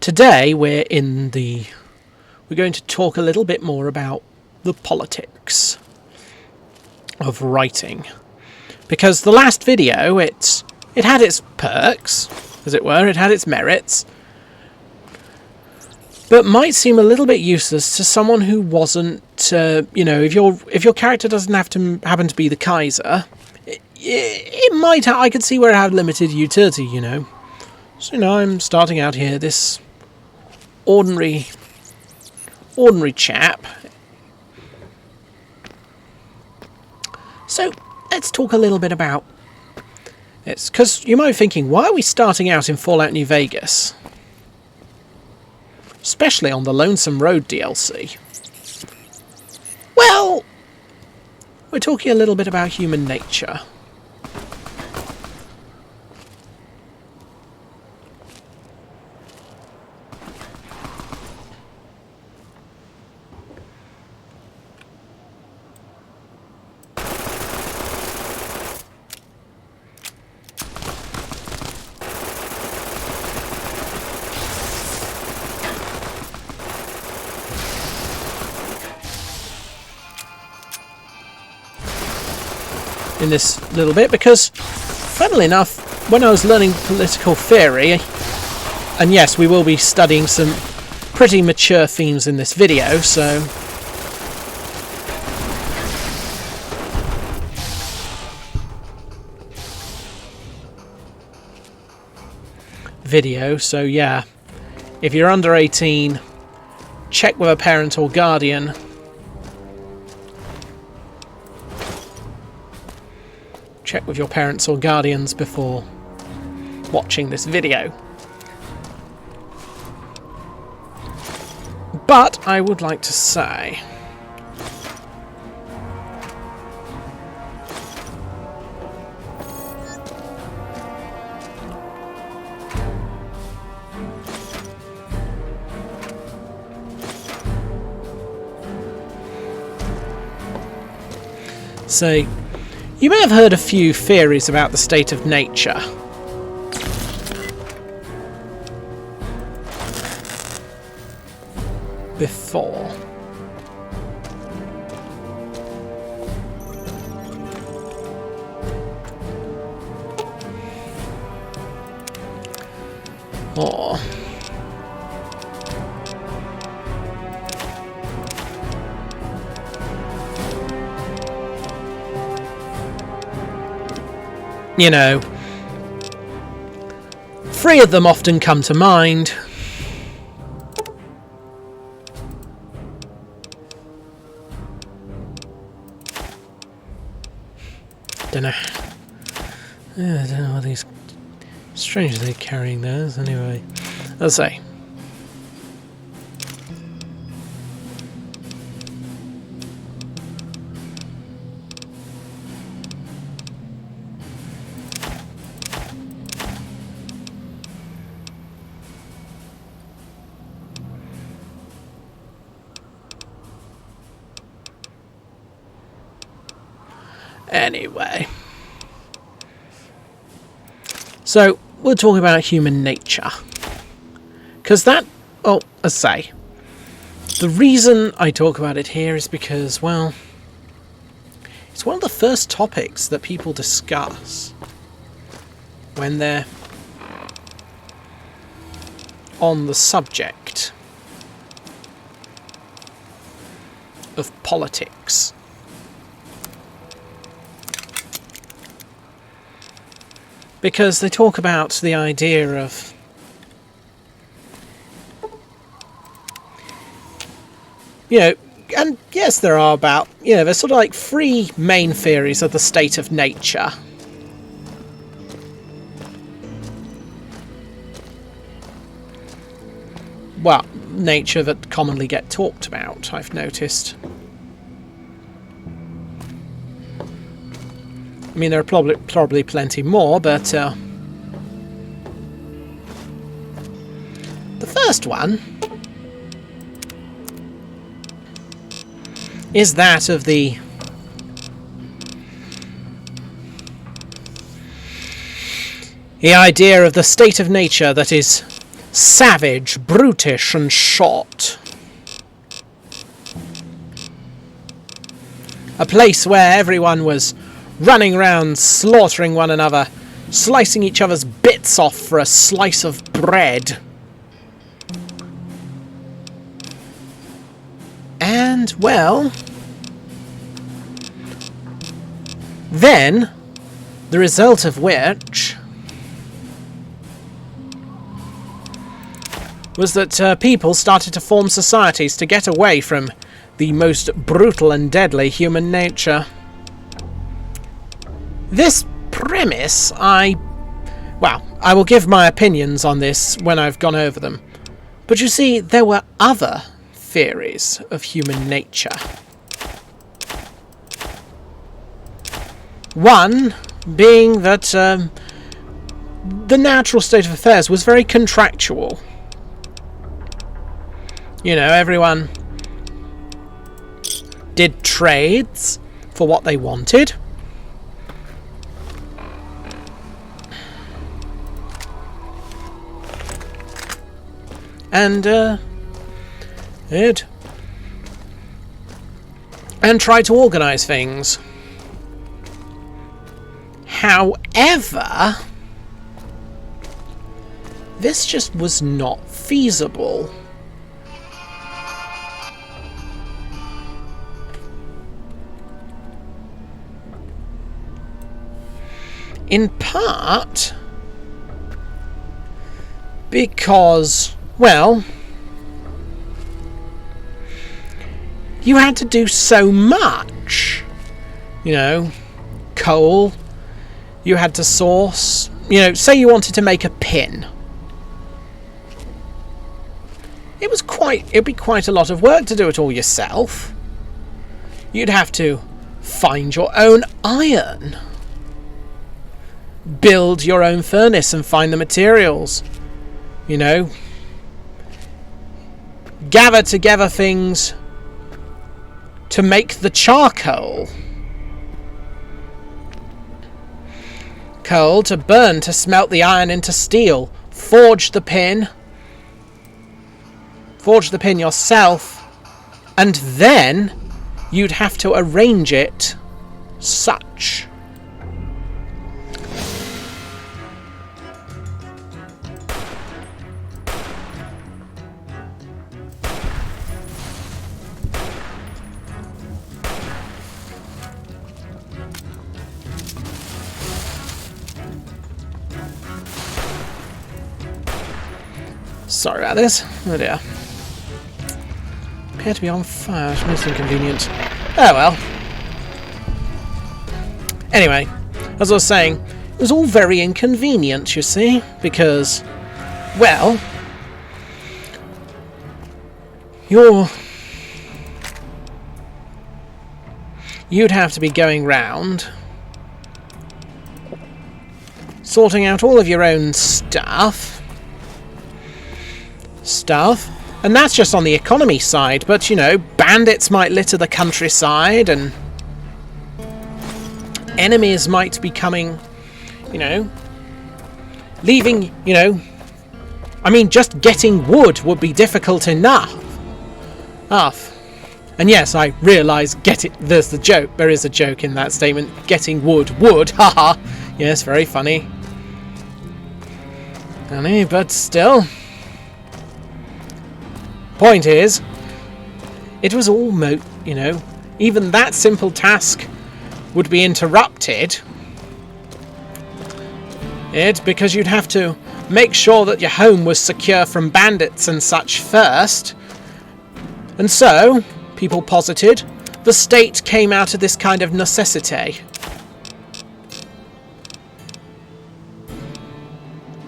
Today we're going to talk a little bit more about the politics of writing, because the last video it had its perks, as it were, it had its merits, but might seem a little bit useless to someone who wasn't, if your character doesn't happen to be the Kaiser, it might. I could see where it had limited utility, So I'm starting out here, this ordinary chap. So let's talk a little bit about it, because you might be thinking, why are we starting out in Fallout New Vegas? Especially on the Lonesome Road DLC. Well, we're talking a little bit about human nature. In this little bit, because funnily enough, when I was learning political theory, and yes, we will be studying some pretty mature themes in this video, so yeah, if you're under 18, check with a parent or guardian. Check with your parents or guardians before watching this video. But I would like to say, you may have heard a few theories about the state of nature. Before. Or three of them often come to mind. I don't know what these strangely carrying those anyway. Let's say. Anyway, so we'll talk about human nature, because the reason I talk about it here is because, well, it's one of the first topics that people discuss when they're on the subject of politics. Because they talk about the idea of and yes, there are about, there's sort of like three main theories of the state of nature. Well, nature that commonly get talked about, I've noticed. I mean, there are probably plenty more, but the first one is that of the idea of the state of nature that is savage, brutish, and short. A place where everyone was running around, slaughtering one another, slicing each other's bits off for a slice of bread. And, well, then, the result of which was that people started to form societies to get away from the most brutal and deadly human nature. This premise, I will give my opinions on this when I've gone over them. But you see, there were other theories of human nature. One being that the natural state of affairs was very contractual. You know, everyone did trades for what they wanted. And try to organise things. However, this just was not feasible. In part because, well, you had to do so much. You know, coal, you had to source. You know, say you wanted to make a pin. It'd be quite a lot of work to do it all yourself. You'd have to find your own iron, build your own furnace and find the materials. You know, gather together things to make the charcoal. Coal to burn to smelt the iron into steel. Forge the pin yourself, and then you'd have to arrange it such. Sorry about this. Oh dear. Appear to be on fire, which is most inconvenient. Oh well. Anyway, as I was saying, it was all very inconvenient, you see, because, well, you'd have to be going round sorting out all of your own stuff, and that's just on the economy side, but, you know, bandits might litter the countryside, and enemies might be coming, you know, leaving, you know, I mean, just getting wood would be difficult enough. And yes, I realise, there's the joke, there is a joke in that statement, getting wood, haha, yes, very funny. Funny, but still. Point is, it was all you know, even that simple task would be interrupted. Because you'd have to make sure that your home was secure from bandits and such first. And so, people posited, the state came out of this kind of necessity.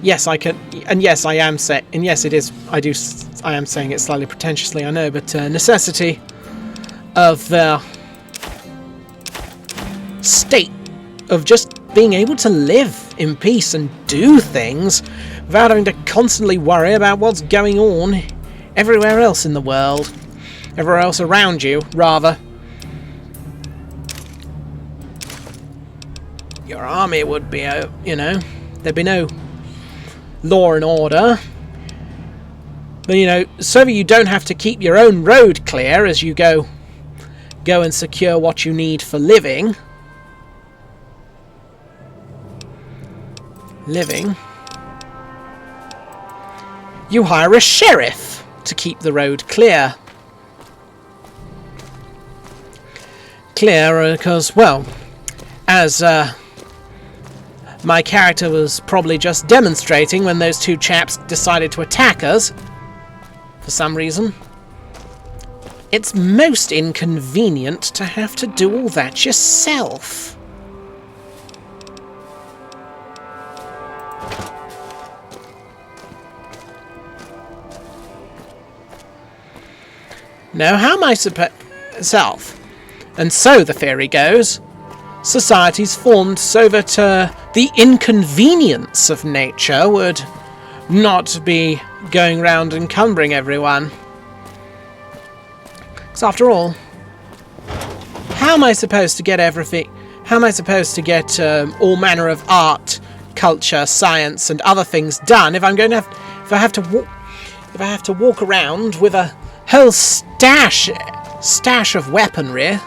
Yes, I can, and yes, I am saying, and yes, it is, I am saying it slightly pretentiously, I know, but necessity of the state of just being able to live in peace and do things without having to constantly worry about what's going on everywhere else in the world, everywhere else around you, rather. Your army would be, you know, there'd be no law and order. But, you know, so that you don't have to keep your own road clear as you go and secure what you need for living. You hire a sheriff to keep the road clear. Clear because, well, as my character was probably just demonstrating when those two chaps decided to attack us, for some reason, it's most inconvenient to have to do all that yourself. Now, how am I self? And so the theory goes, societies formed so that the inconvenience of nature would not be going round encumbering everyone. Because after all, how am I supposed to get everything? How am I supposed to get all manner of art, culture, science, and other things done if I'm going to if I have to walk around with a whole stash of weaponry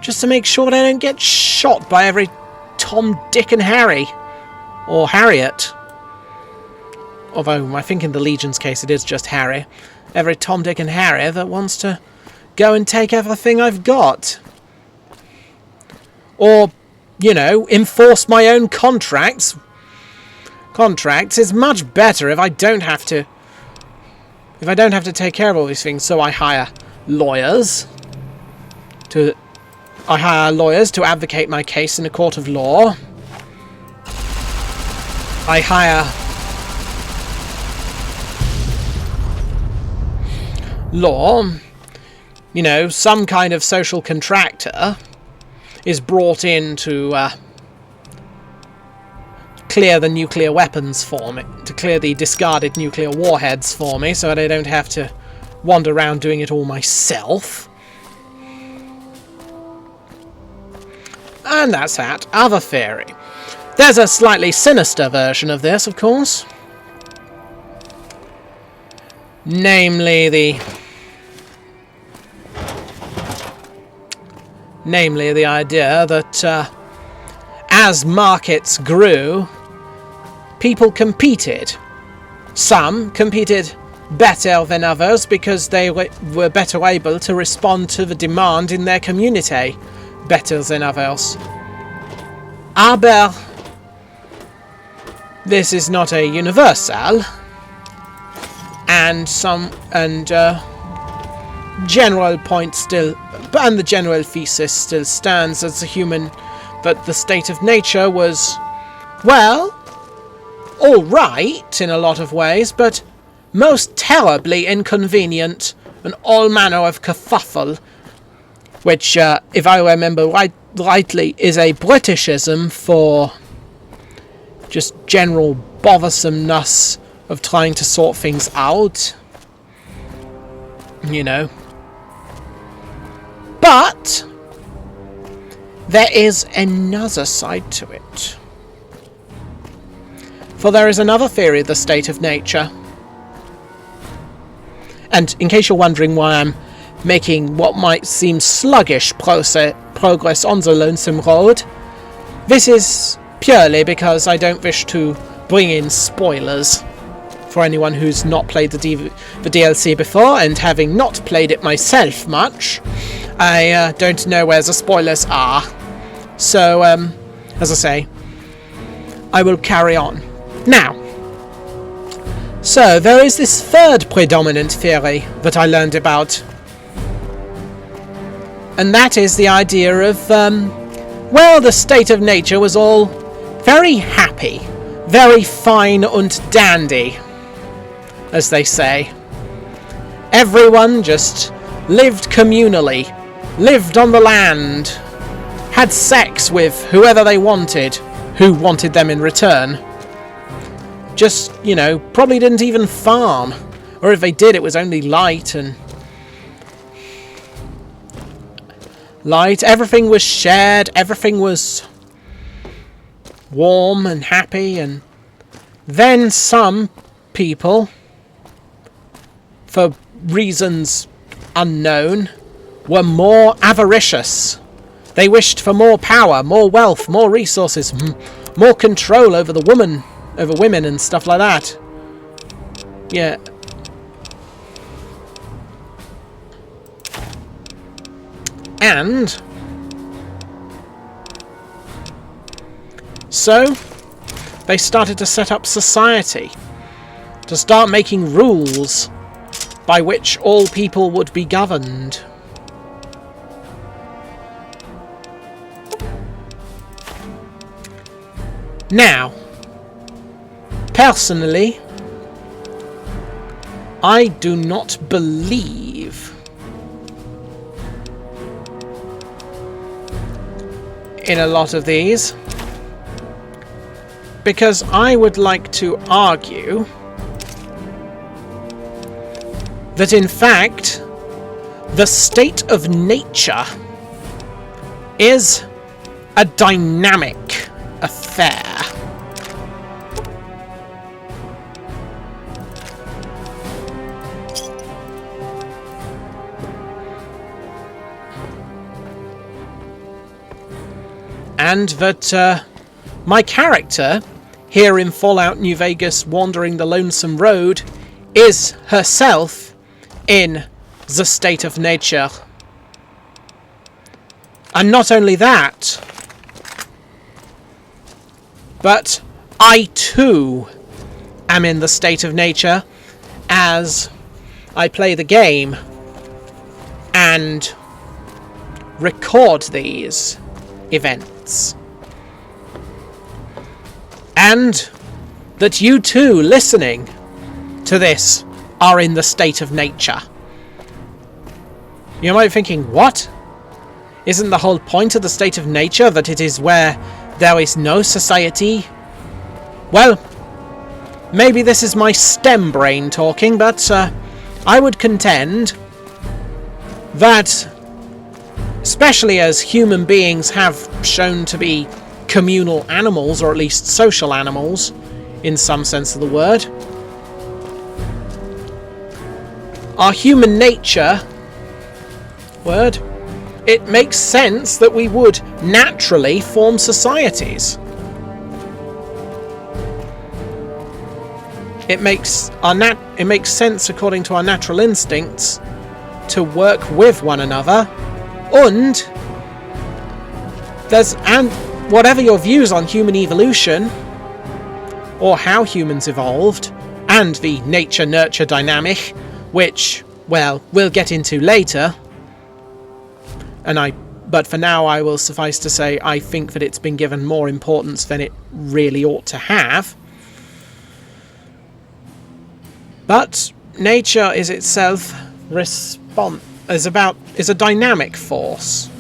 just to make sure that I don't get shot by every Tom, Dick, and Harry, or Harriet? Although I think in the Legion's case it is just Harry. Every Tom, Dick, and Harry that wants to go and take everything I've got. Or, you know, enforce my own contracts. Contracts is much better if I don't have to take care of all these things. So I hire lawyers to advocate my case in a court of law. I hire law, you know, some kind of social contractor is brought in to clear the nuclear weapons for me, to clear the discarded nuclear warheads for me, so that I don't have to wander around doing it all myself. And that's that other theory. There's a slightly sinister version of this, of course. Namely the idea that as markets grew, people competed. Some competed better than others because they were better able to respond to the demand in their community better than others. Aber this is not a universal, and general point still, and the general thesis still stands as but the state of nature was, well, all right in a lot of ways, but most terribly inconvenient and all manner of kerfuffle, which, if I remember rightly, is a Britishism for just general bothersomeness of trying to sort things out, you know. But there is another side to it. For there is another theory of the state of nature. And in case you're wondering why I'm making what might seem sluggish progress on the Lonesome Road, this is purely because I don't wish to bring in spoilers for anyone who's not played the DLC before, and having not played it myself much, I don't know where the spoilers are. So, as I say, I will carry on. Now, so there is this third predominant theory that I learned about, and that is the idea of, well, the state of nature was all very happy, very fine and dandy, as they say. Everyone just lived communally, lived on the land, had sex with whoever they wanted, who wanted them in return. Just, you know, probably didn't even farm, or if they did, it was only light. Everything was shared, everything was warm and happy, and then some people for reasons unknown, were more avaricious. They wished for more power, more wealth, more resources, more control over women and stuff like that. Yeah. And so they started to set up society, to start making rules by which all people would be governed. Now, personally, I do not believe in a lot of these, because I would like to argue that in fact the state of nature is a dynamic affair. And that my character here in Fallout New Vegas wandering the Lonesome Road is herself in the state of nature. And not only that, but I too am in the state of nature as I play the game and record these events. And that you too, listening to this, are in the state of nature. You might be thinking, what? Isn't the whole point of the state of nature that it is where there is no society? Well, maybe this is my STEM brain talking, but I would contend that, especially as human beings have shown to be communal animals, or at least social animals, in some sense of the word, our human nature, it makes sense that we would naturally form societies. It makes sense, according to our natural instincts, to work with one another, and whatever your views on human evolution, or how humans evolved, and the nature-nurture dynamic, which, well, we'll get into later, but for now I will suffice to say I think that it's been given more importance than it really ought to have. But nature is itself is a dynamic force,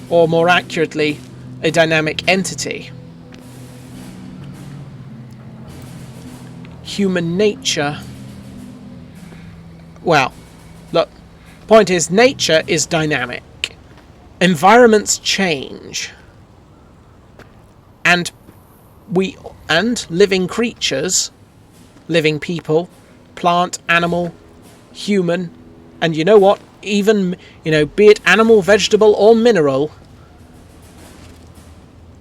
or more accurately, a dynamic entity. Human nature. Well, look, point is, nature is dynamic. Environments change. And living creatures, living people, plant, animal, human, and you know what? Even, be it animal, vegetable, or mineral,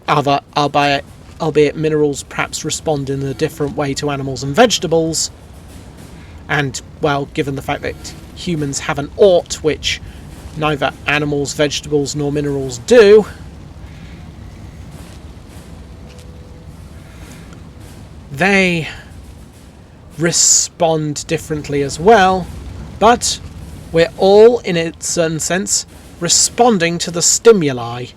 albeit minerals perhaps respond in a different way to animals and vegetables, and, well, given the fact that humans have an ought which neither animals, vegetables, nor minerals do, they respond differently as well, but we're all, in a certain sense, responding to the stimuli,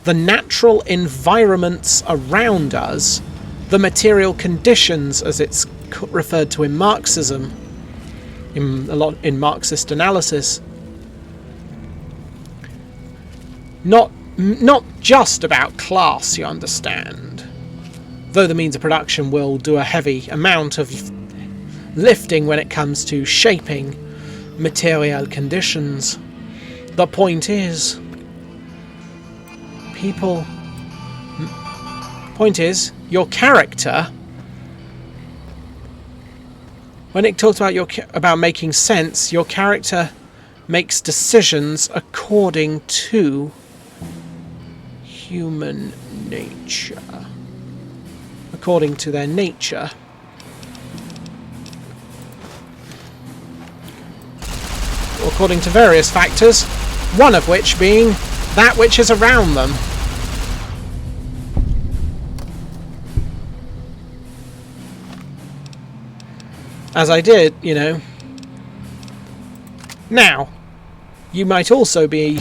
the natural environments around us, the material conditions, as it's referred to in Marxism, in Marxist analysis. Not just about class, you understand, though the means of production will do a heavy amount of lifting when it comes to shaping material conditions. The point is, your character when it talks about making sense, your character makes decisions according to human nature. According to their nature. Or according to various factors, one of which being that which is around them. As I did, you know. Now, you might also be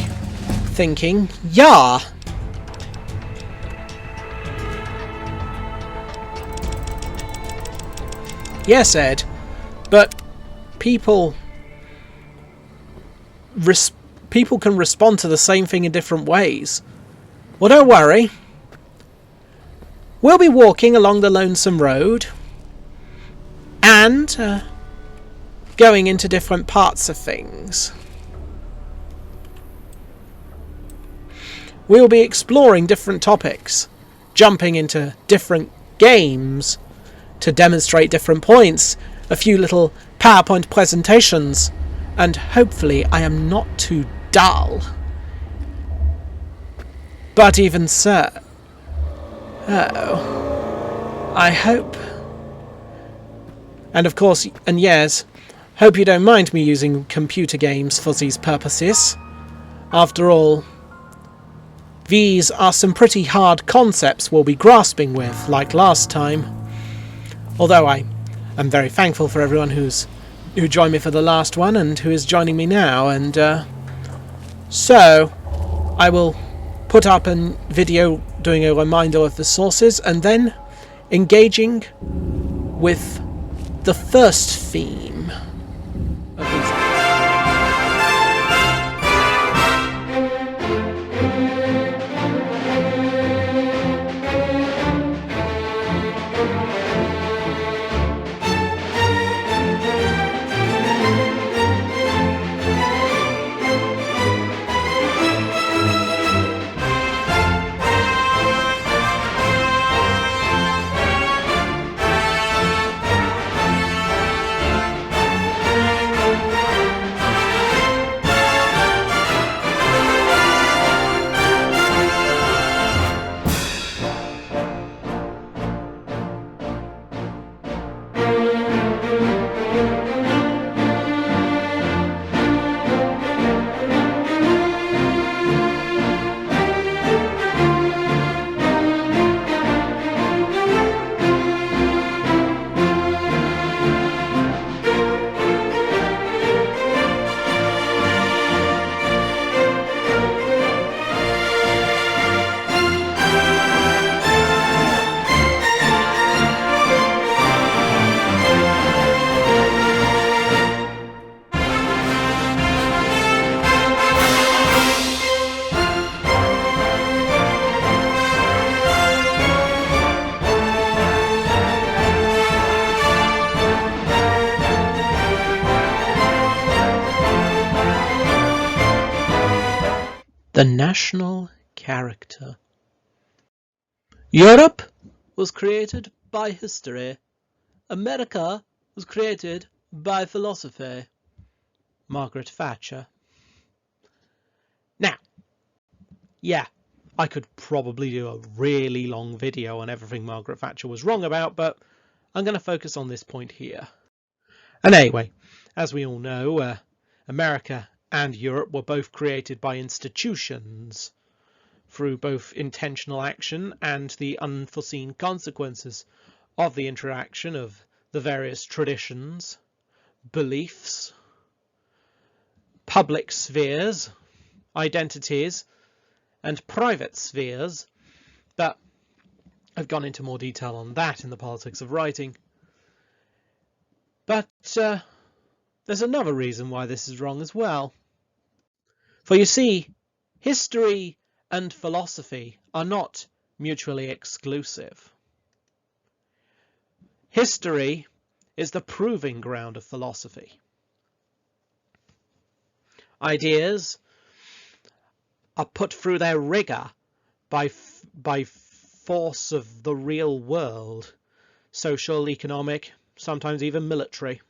thinking, yeah. Yes, Ed, but people can respond to the same thing in different ways. Well, don't worry. We'll be walking along the Lonesome Road and going into different parts of things. We'll be exploring different topics, jumping into different games to demonstrate different points, a few little PowerPoint presentations, and hopefully I am not too dull. But even so, I hope. And of course, and yes, hope you don't mind me using computer games for these purposes. After all, these are some pretty hard concepts we'll be grasping with, like last time. Although I am very thankful for everyone who joined me for the last one and who is joining me now, and so I will put up a video doing a reminder of the sources and then engaging with the first theme of these. The national character. Europe was created by history. America was created by philosophy. Margaret Thatcher. Now, yeah, I could probably do a really long video on everything Margaret Thatcher was wrong about, but I'm going to focus on this point here. And anyway, as we all know, America and Europe were both created by institutions through both intentional action and the unforeseen consequences of the interaction of the various traditions, beliefs, public spheres, identities, and private spheres. But I've gone into more detail on that in the Politics of Writing. But there's another reason why this is wrong as well. For you see, history and philosophy are not mutually exclusive. History is the proving ground of philosophy. Ideas are put through their rigour by force of the real world, social, economic, sometimes even military.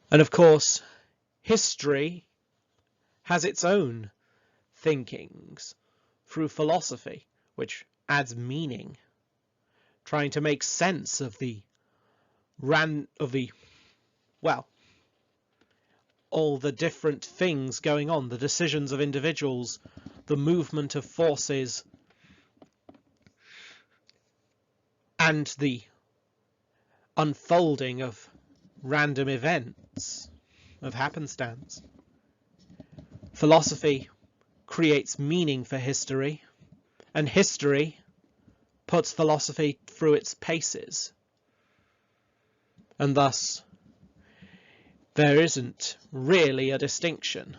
And of course, history has its own thinkings through philosophy, which adds meaning, trying to make sense of all the different things going on, the decisions of individuals, the movement of forces, and the unfolding of random events, of happenstance. Philosophy creates meaning for history, and history puts philosophy through its paces. And thus, there isn't really a distinction.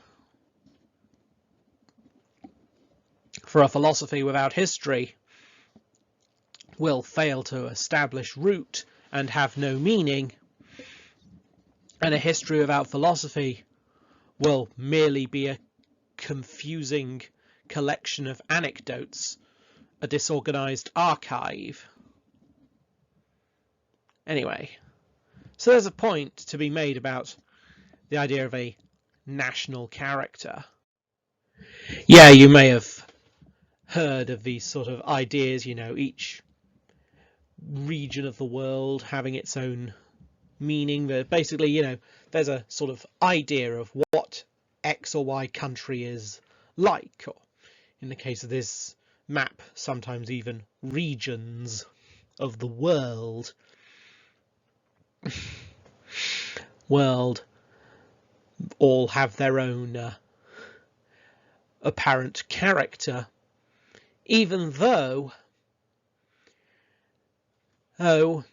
For a philosophy without history will fail to establish root and have no meaning, and a history without philosophy will merely be a confusing collection of anecdotes, a disorganized archive. Anyway, so there's a point to be made about the idea of a national character. Yeah, you may have heard of these sort of ideas, each region of the world having its own meaning. But basically, there's a sort of idea of what X or Y country is like, or in the case of this map, sometimes even regions of the world. All have their own apparent character, even though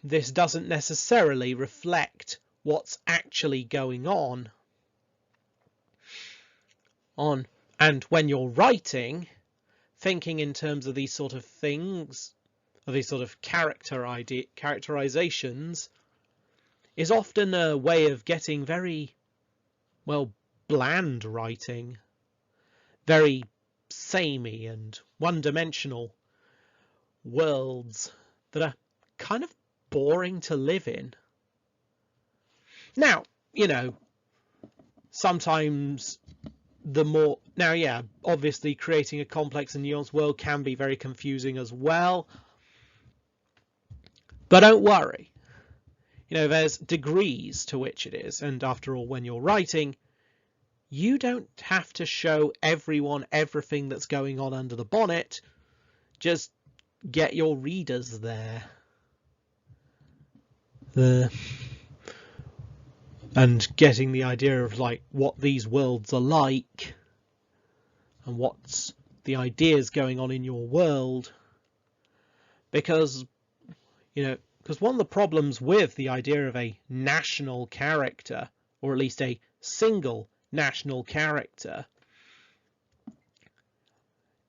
this doesn't necessarily reflect what's actually going on. And when you're writing, thinking in terms of these sort of things, of these sort of characterizations, is often a way of getting very, bland writing, very samey and one-dimensional worlds that are kind of boring to live in. Now, sometimes obviously creating a complex and nuanced world can be very confusing as well. But don't worry. There's degrees to which it is. And after all, when you're writing, you don't have to show everyone everything that's going on under the bonnet. Just get your readers there. And getting the idea of what these worlds are like and what's the ideas going on in your world. Because one of the problems with the idea of a national character, or at least a single national character,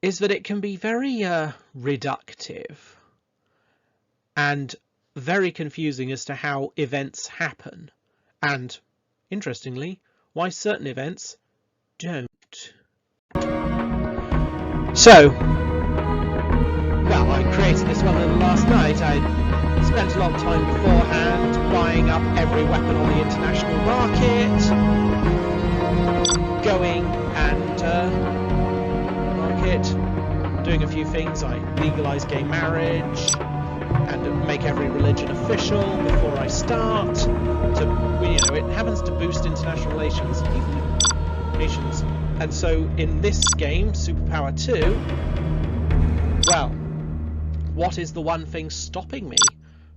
is that it can be very reductive and very confusing as to how events happen, and interestingly, why certain events don't. So, I created this one last night. I spent a lot of time beforehand buying up every weapon on the international market, going and doing a few things. I legalize gay marriage and make every religion official before I start. It happens to boost international relations. And so in this game, Superpower 2, what is the one thing stopping me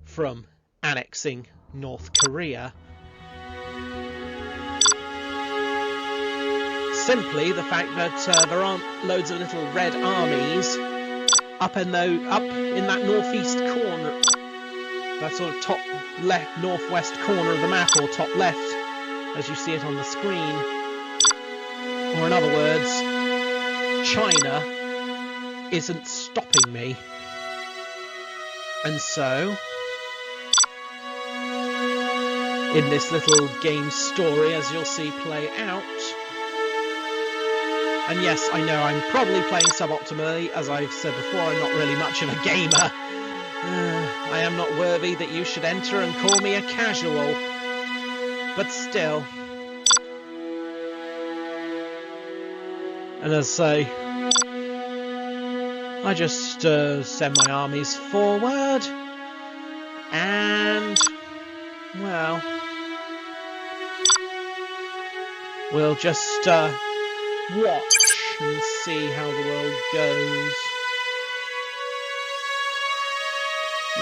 from annexing North Korea? Simply the fact that there aren't loads of little red armies up in that northeast corner, that sort of top left, northwest corner of the map, or top left, as you see it on the screen. Or in other words, China isn't stopping me. And so, in this little game story, as you'll see play out, and yes, I know I'm probably playing suboptimally. As I've said before, I'm not really much of a gamer. I am not worthy that you should enter and call me a casual. But still. And as I say, I just send my armies forward. And, well, we'll just watch and see how the world goes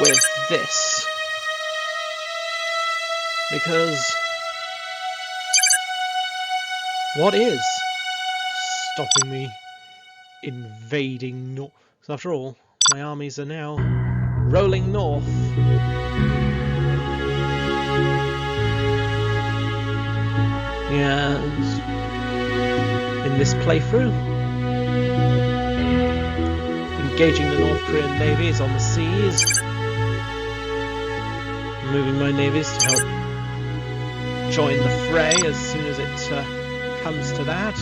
with this. Because what is stopping me invading north? So after all, my armies are now rolling north. Yes. In this playthrough, engaging the North Korean navies on the seas, moving my navies to help join the fray as soon as it comes to that.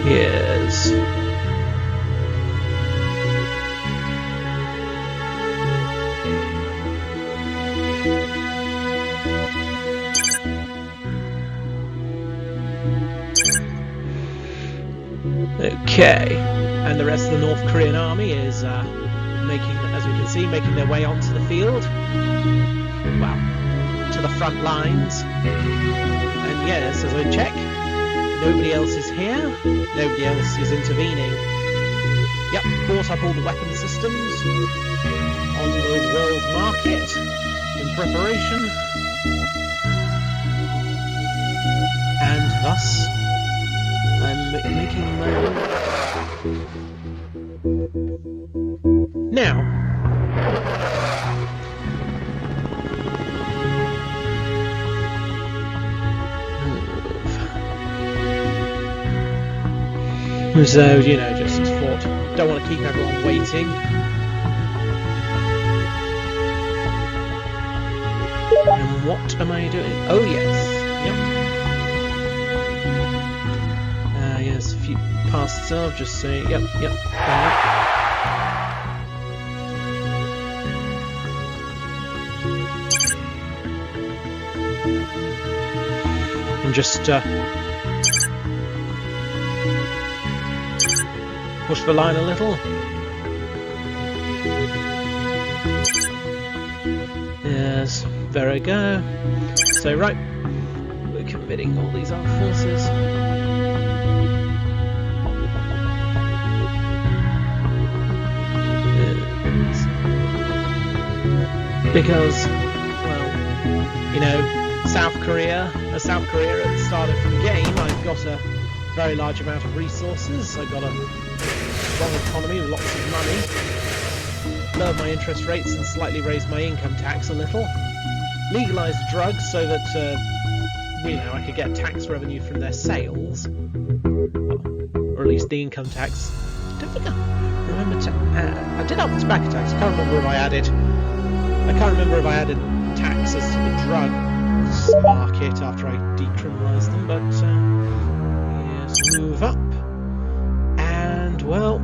Yes. Okay, and the rest of the North Korean army is making, as we can see, making their way onto the field. Well, to the front lines. And yes, as I check, nobody else is here. Nobody else is intervening. Yep, bought up all the weapon systems on the world market in preparation. And thus, I'm making my move. Now, so, you know, just thought, don't want to keep everyone waiting. And what am I doing? Oh yes, yep. Yes, a few passes off, just saying, yep. And just push the line a little. Yes, there we go. So right, we're committing all these armed forces. Yes. Because, well, you know, South Korea at the start of the game, I've got a very large amount of resources. I've got a strong economy with lots of money. Lowered my interest rates and slightly raised my income tax a little. Legalised drugs so that, you know, I could get tax revenue from their sales. Or at least the income tax. I don't think I remember I did have tobacco tax. I can't remember if I added taxes to the drugs market after I decriminalised them, but yes, move up. And, well,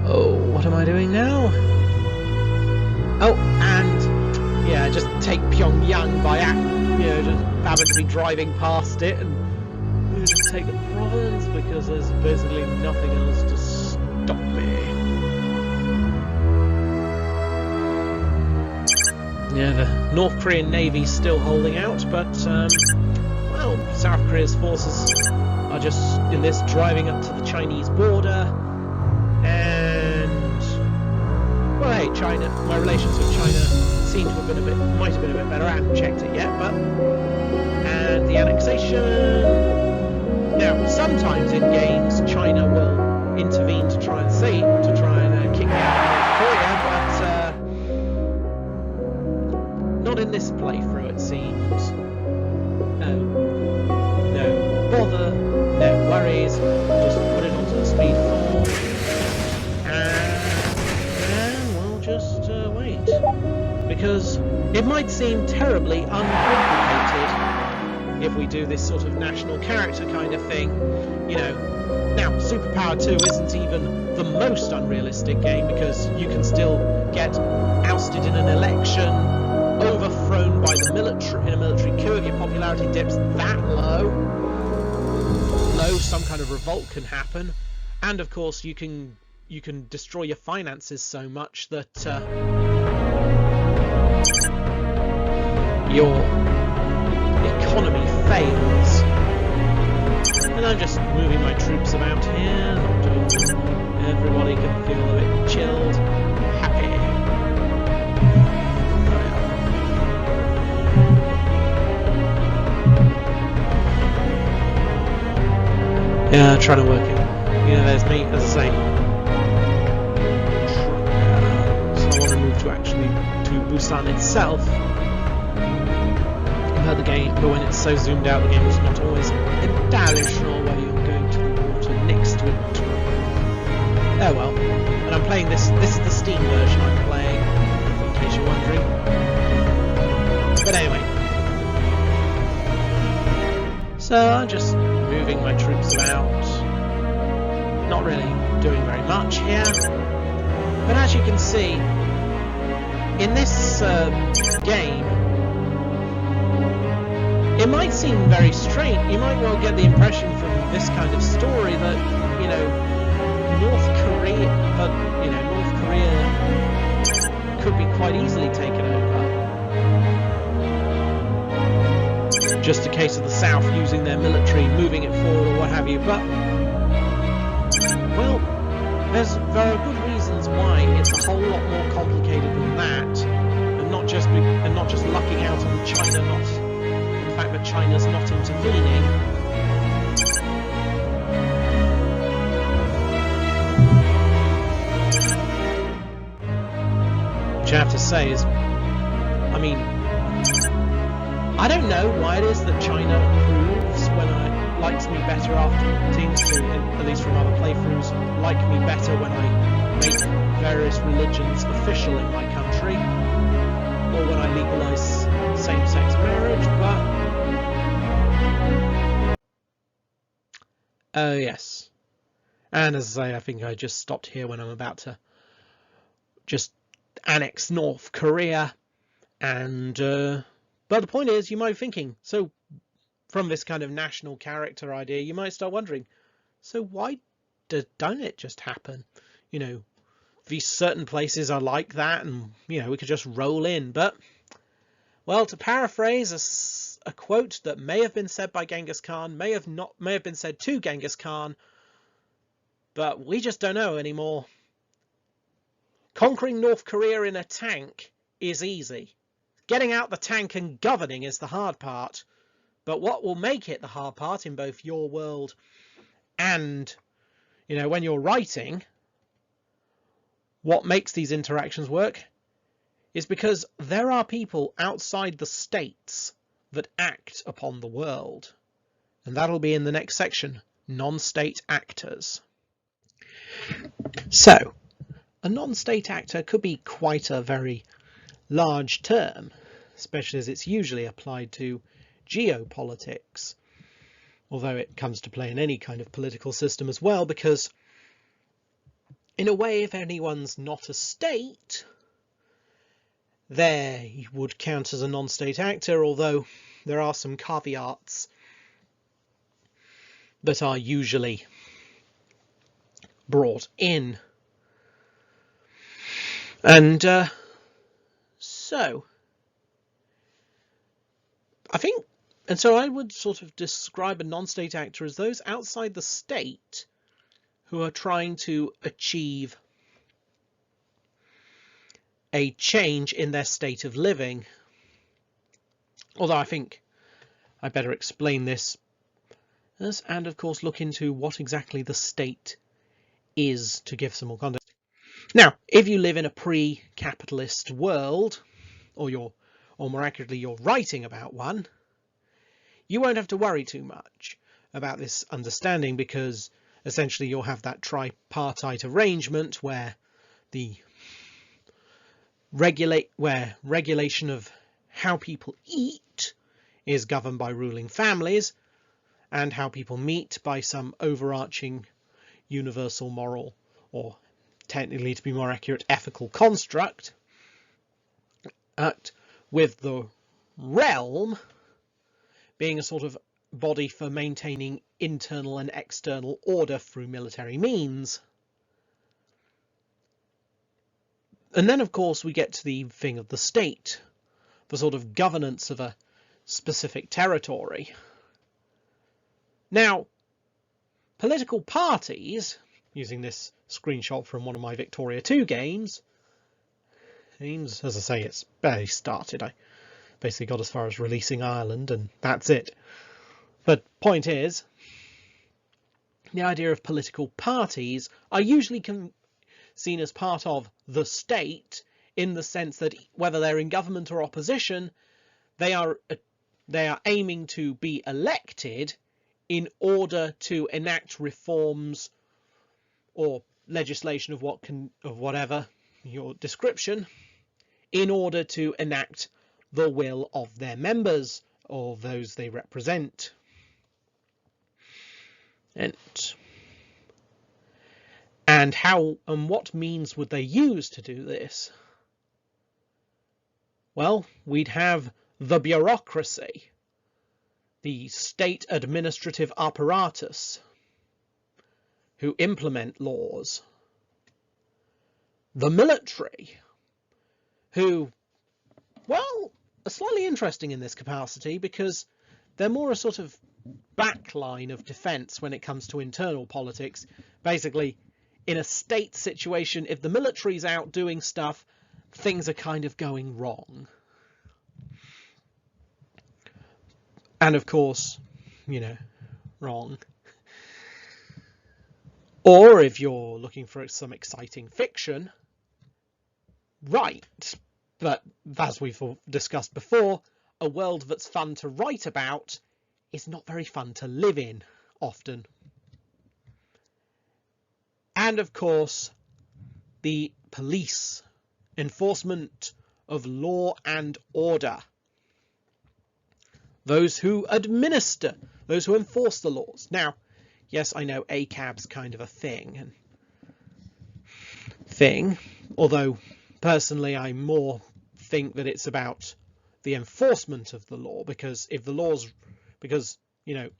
oh, what am I doing now? Oh, and yeah, just take Pyongyang by just happen to be driving past it and just take the province because there's basically nothing else to stop me. Yeah, the North Korean Navy's still holding out, but well, South Korea's forces are just in this driving up to the Chinese border. And well, hey, China. My relations with China seem to have been might have been a bit better. I haven't checked it yet, but and the annexation. Now, sometimes in games, China will intervene to try and kick me out of North Korea, but not in this playthrough, it seems. No bother, no worries. Just put it onto the speed 4. And we'll just wait. It might seem terribly uncomplicated if we do this sort of national character kind of thing, you know. Now, Superpower 2 isn't even the most unrealistic game, because you can still get ousted in an election, overthrown by the military in a military coup if your popularity dips that low. Some kind of revolt can happen, and of course you can destroy your finances so much that your economy fails. And I'm just moving my troops about here, not doing. Everybody can feel a bit chilled, happy. Yeah, trying to work it. Yeah, there's me, as I say. So I want to move to Busan itself. But the game, but when it's so zoomed out, the game is not always entirely sure where you're going to the water next to it. Oh well. And I'm playing this. This is the Steam version I'm playing, in case you're wondering. But anyway. So I'm just moving my troops about, not really doing very much here, but as you can see, in this game, it might seem very strange. You might well get the impression from this kind of story that, you know, North Korea could be quite easily taken over. Just a case of the South using their military, moving it forward or what have you, but, well, there are good reasons why it's a whole lot more complicated than that, and not just lucking out on China, the fact that China's not intervening. Which I have to say is, I mean, I don't know why it is that China approves when likes me better after seems to, at least from other playthroughs, like me better when I make various religions official in my country, or when I legalise same-sex marriage, but... Oh yes. And as I say, I think I just stopped here when I'm about to just annex North Korea, and... But the point is, you might be thinking, so from this kind of national character idea, you might start wondering, so why don't it just happen? You know, these certain places are like that, and, you know, we could just roll in. But, well, to paraphrase a quote that may have been said by Genghis Khan, may have been said to Genghis Khan, but we just don't know anymore. Conquering North Korea in a tank is easy. Getting out the tank and governing is the hard part. But what will make it the hard part in both your world and, you know, when you're writing, what makes these interactions work is because there are people outside the states that act upon the world. And that'll be in the next section, non-state actors. So, a non-state actor could be quite a very large term, especially as it's usually applied to geopolitics, although it comes to play in any kind of political system as well, because in a way, if anyone's not a state, they would count as a non-state actor, although there are some caveats that are usually brought in. And so I think, and so I would sort of describe a non-state actor as those outside the state who are trying to achieve a change in their state of living. Although I think I better explain this and of course look into what exactly the state is to give some more context. Now, if you live in a pre-capitalist world, or more accurately, you're writing about one, you won't have to worry too much about this understanding, because essentially you'll have that tripartite arrangement where the where regulation of how people eat is governed by ruling families, and how people meet by some overarching universal moral, or technically to be more accurate, ethical construct, with the realm being a sort of body for maintaining internal and external order through military means. And then, of course, we get to the thing of the state, the sort of governance of a specific territory. Now, political parties, using this screenshot from one of my Victoria 2 games, as I say, it's barely started. I basically got as far as releasing Ireland, and that's it. But point is, the idea of political parties are usually seen as part of the state, in the sense that whether they're in government or opposition, they are aiming to be elected in order to enact reforms or legislation of whatever your description, in order to enact the will of their members or those they represent. And how and what means would they use to do this? Well, we'd have the bureaucracy, the state administrative apparatus, who implement laws, the military, who, well, are slightly interesting in this capacity because they're more a sort of backline of defence when it comes to internal politics. Basically, in a state situation, if the military's out doing stuff, things are kind of going wrong. And of course, wrong. Or if you're looking for some exciting fiction, right, but as we've discussed before, a world that's fun to write about is not very fun to live in, often. And of course, the police, enforcement of law and order. Those who administer, those who enforce the laws. Now, yes, I know ACAB's kind of a thing, although personally I more think that it's about the enforcement of the law, because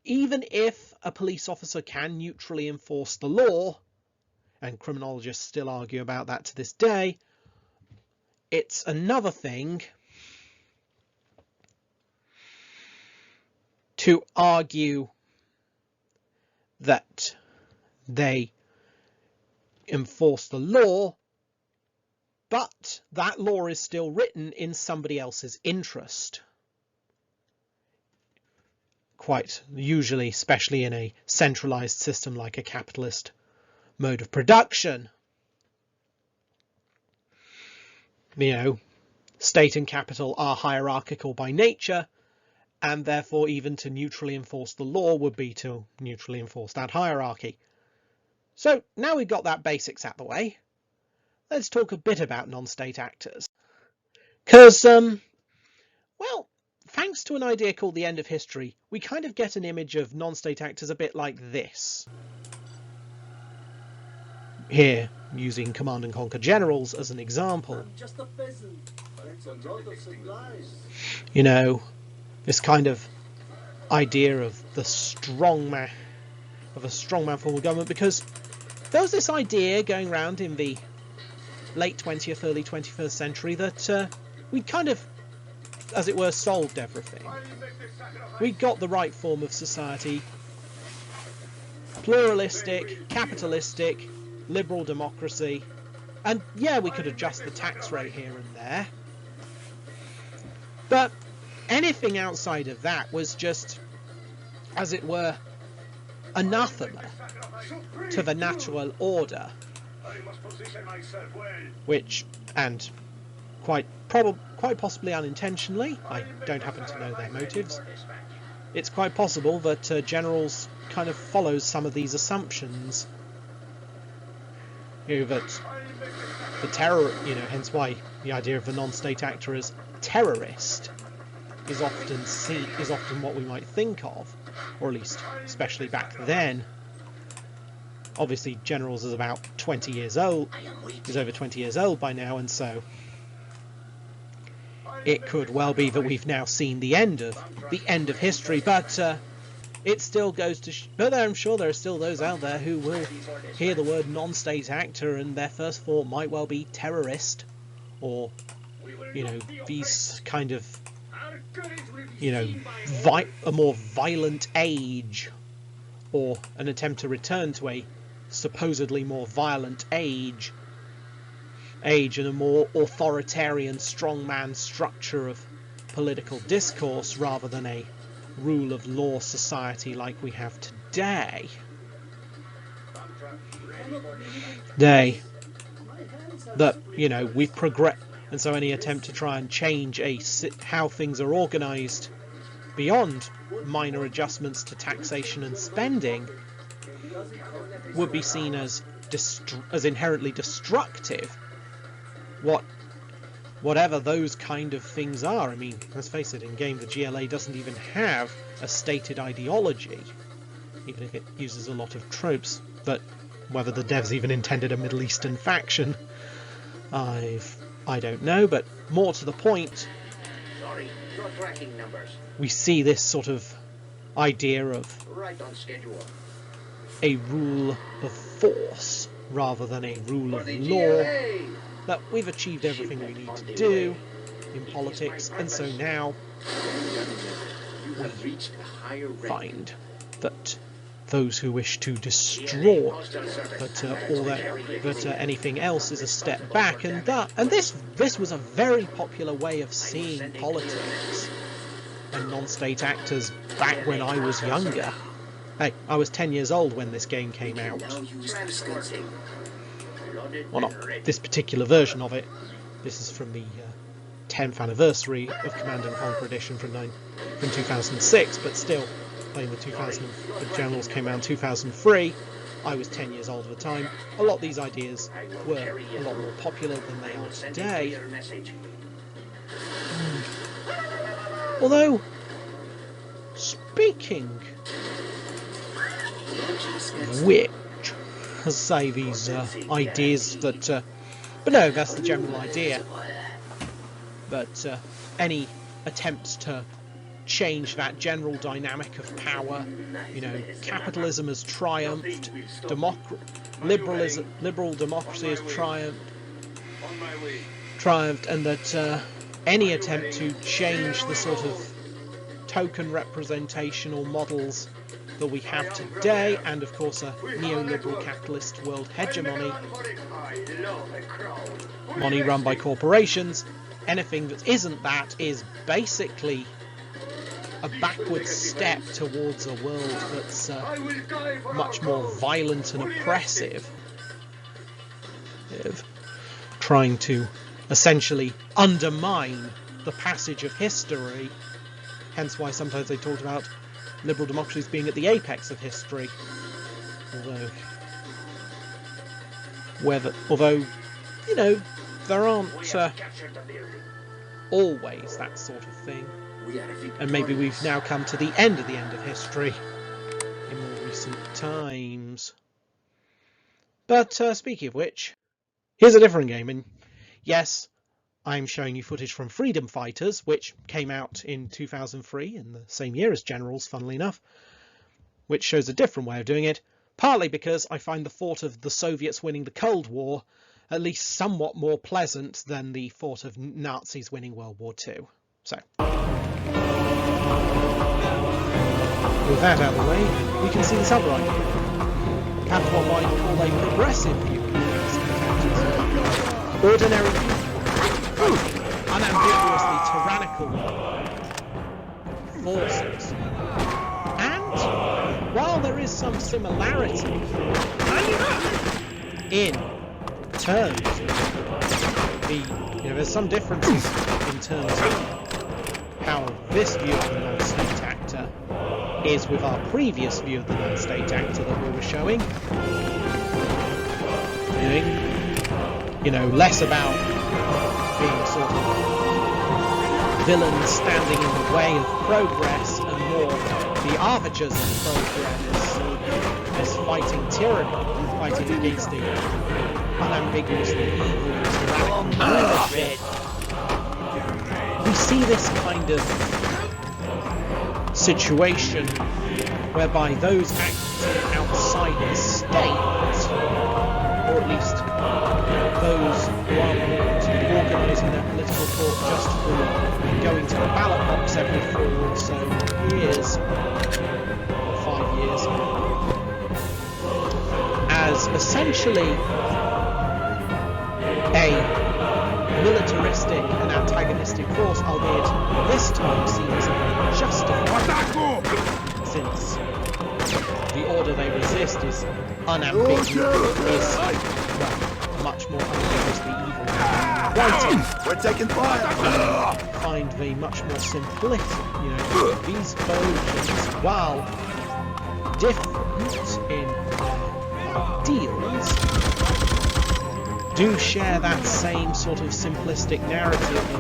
even if a police officer can neutrally enforce the law, and criminologists still argue about that to this day, it's another thing to argue that they enforce the law, but that law is still written in somebody else's interest. Quite usually, especially in a centralized system like a capitalist mode of production. State and capital are hierarchical by nature, and therefore even to neutrally enforce the law would be to neutrally enforce that hierarchy. So now we've got that basics out the way, let's talk a bit about non-state actors. Because, well, thanks to an idea called the end of history, we kind of get an image of non-state actors a bit like this. Here, using Command and Conquer generals as an example. Just a peasant. It's a lot of supplies. This kind of idea of the strongman form of government, because there was this idea going around in the late 20th, early 21st century that we'd kind of, as it were, solved everything. We'd got the right form of society, pluralistic, capitalistic, liberal democracy, and yeah, we could adjust the tax rate here and there, but anything outside of that was just, as it were, anathema to the natural order, which, and quite possibly unintentionally, I don't happen to know their motives, it's quite possible that generals kind of follows some of these assumptions. That the terror, hence why the idea of the non-state actor as terrorist is often what we might think of, or at least especially back then. Obviously, Generals is about 20 years old, is over 20 years old by now, and so it could well be that we've now seen the end of history, but it still goes to but I'm sure there are still those out there who will hear the word non-state actor and their first thought might well be terrorist, or these kind of a more violent age, or an attempt to return to a supposedly more violent age and a more authoritarian strongman structure of political discourse rather than a rule of law society like we have today. We've progressed, and so any attempt to try and change how things are organised beyond minor adjustments to taxation and spending would be seen as inherently destructive, whatever those kind of things are. I mean, let's face it, in game the GLA doesn't even have a stated ideology, even if it uses a lot of tropes. But whether the devs even intended a Middle Eastern faction, I don't know. But more to the point, Sorry, your tracking numbers. We see this sort of idea of Right on schedule. a rule of force rather than a rule of law. GLA. That we've achieved everything we need to do in politics, and so now You have reached a higher rank. find that those who wish to destroy anything else is a step back, and this was a very popular way of seeing politics and non-state actors back when I was younger. Hey, I was 10 years old when this game came out. Well, not this particular version of it. This is from the 10th anniversary of Command & Conquer Edition from 2006, but still, playing the Generals came out in 2003. I was 10 years old at the time. A lot of these ideas were a lot more popular than they are today. Although, speaking of which, as say these ideas that, but no, that's the general idea. But any attempts to change that general dynamic of power, capitalism has triumphed, liberal democracy has triumphed, and that any attempt to change the sort of token representational models that we have today, and of course a neoliberal capitalist world hegemony, money run by corporations, anything that isn't that is basically a backward step towards a world that's much more violent and oppressive, trying to essentially undermine the passage of history. Hence why sometimes they talked about liberal democracies being at the apex of history. Although there aren't always that sort of thing. And maybe we've now come to the end of history in more recent times. But speaking of which, here's a different game, and yes, I'm showing you footage from Freedom Fighters, which came out in 2003, in the same year as Generals, funnily enough, which shows a different way of doing it, partly because I find the thought of the Soviets winning the Cold War at least somewhat more pleasant than the thought of Nazis winning World War II. So, with that out of the way, we can see this other idea. Perhaps one might call a progressive view of these ordinary people, unambiguously tyrannical forces. And while there is some similarity in terms of there's some differences in terms of how this view of the non-state actor is with our previous view of the non-state actor that we were showing. You know, less about being sort of villains standing in the way of progress, and more the arbiters of progress as fighting tyranny, fighting against the unambiguously evil and tyrannical. We see this kind of situation whereby those acting outside the state, or at least those who are organising their political thought just for going to the ballot box every 4 or so years, or 5 years, as essentially a militaristic and antagonistic force, albeit this time seen as a very justified, since the order they resist is unambiguous, well, much more unambiguously evil. Writing, We're taking fire! find the much more simplistic, you know, these versions, while different in ideals, do share that same sort of simplistic narrative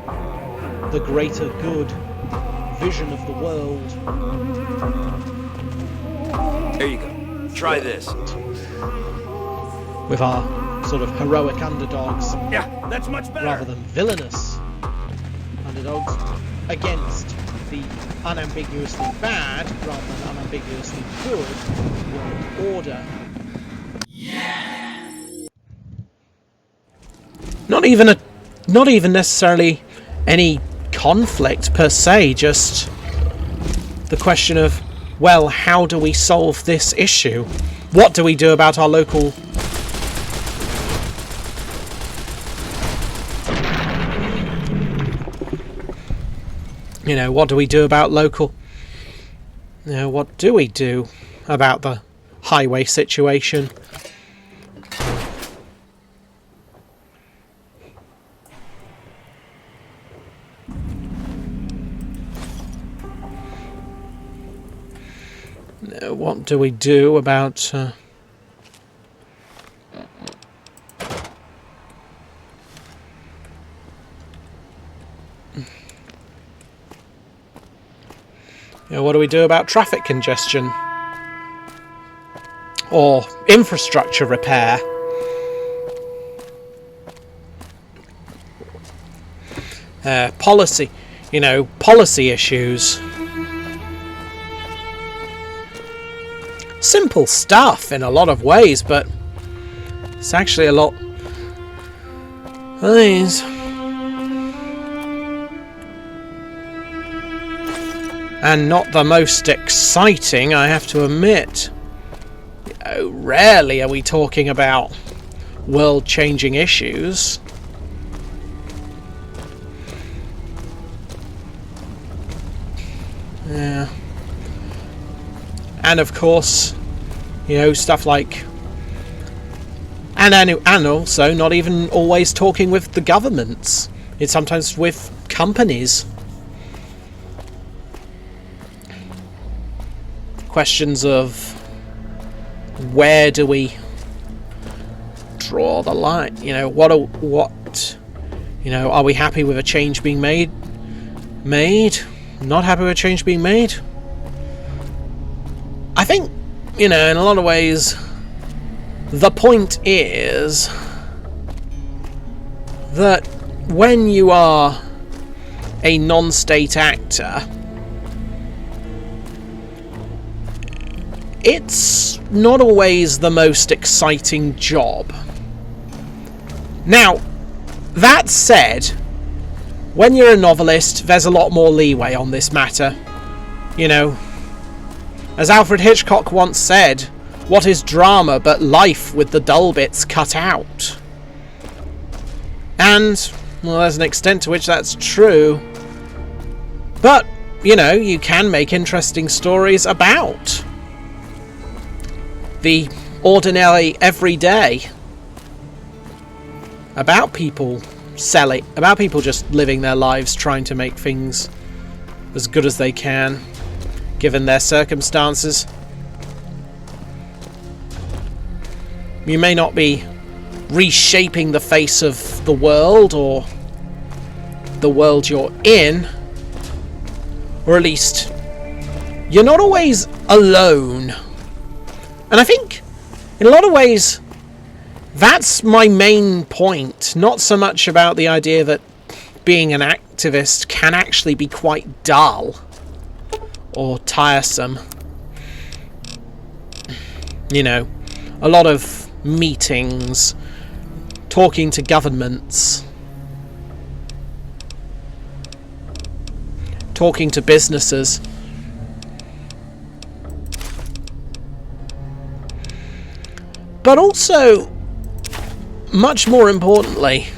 of the greater good vision of the world. Here you go. Try this. With our sort of heroic underdogs, Yeah, that's much better. rather than villainous underdogs, against the unambiguously bad, rather than unambiguously good world order. Not even necessarily any conflict per se, just the question of, well, how do we solve this issue? What do we do about our local what do we do about local what do we do about the highway situation? What do we do about what do we do about traffic congestion or infrastructure repair? Policy issues. Simple stuff in a lot of ways, but it's actually a lot of these. And not the most exciting, I have to admit. Rarely are we talking about world-changing issues. Yeah. And of course, stuff like... And also not even always talking with the governments. It's sometimes with companies. Questions of where do we draw the line? Are we happy with a change being made? Not happy with a change being made? I think, in a lot of ways, the point is that when you are a non-state actor, it's not always the most exciting job. Now, that said, when you're a novelist, there's a lot more leeway on this matter. As Alfred Hitchcock once said, what is drama but life with the dull bits cut out? And, well, there's an extent to which that's true. But, you can make interesting stories about the ordinary everyday. About people selling, about people just living their lives trying to make things as good as they can, given their circumstances. You may not be reshaping the face of the world, or the world you're in, or at least you're not always alone. And I think in a lot of ways that's my main point, not so much about the idea that being an activist can actually be quite dull or tiresome. You know, a lot of meetings, talking to governments, talking to businesses. But also, much more importantly,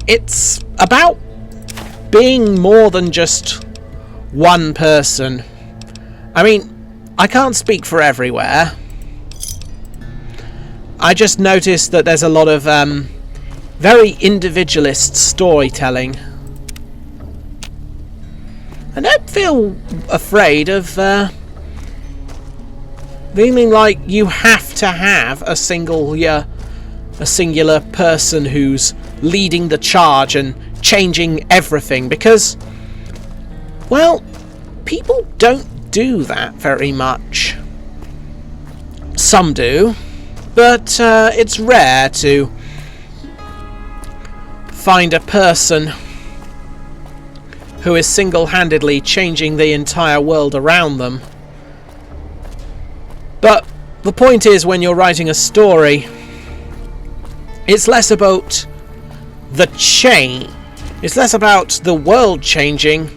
it's about being more than just one person. I mean, I can't speak for everywhere. I just noticed that there's a lot of very individualist storytelling. I don't feel afraid of feeling like you have to have a singular person who's leading the charge and changing everything, because, well, people don't do that very much. Some do, but it's rare to find a person who is single-handedly changing the entire world around them. But the point is, when you're writing a story, it's less about the change. It's less about the world changing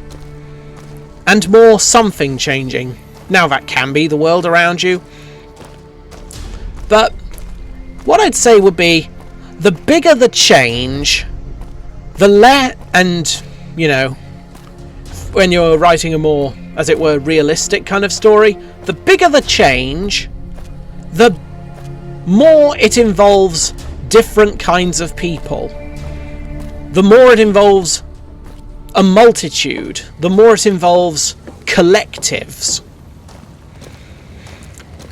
and more something changing. Now, that can be the world around you, but what I'd say would be, the bigger the change, and, you know, when you're writing a more, as it were, realistic kind of story, the bigger the change, the more it involves different kinds of people. The more it involves a multitude, the more it involves collectives.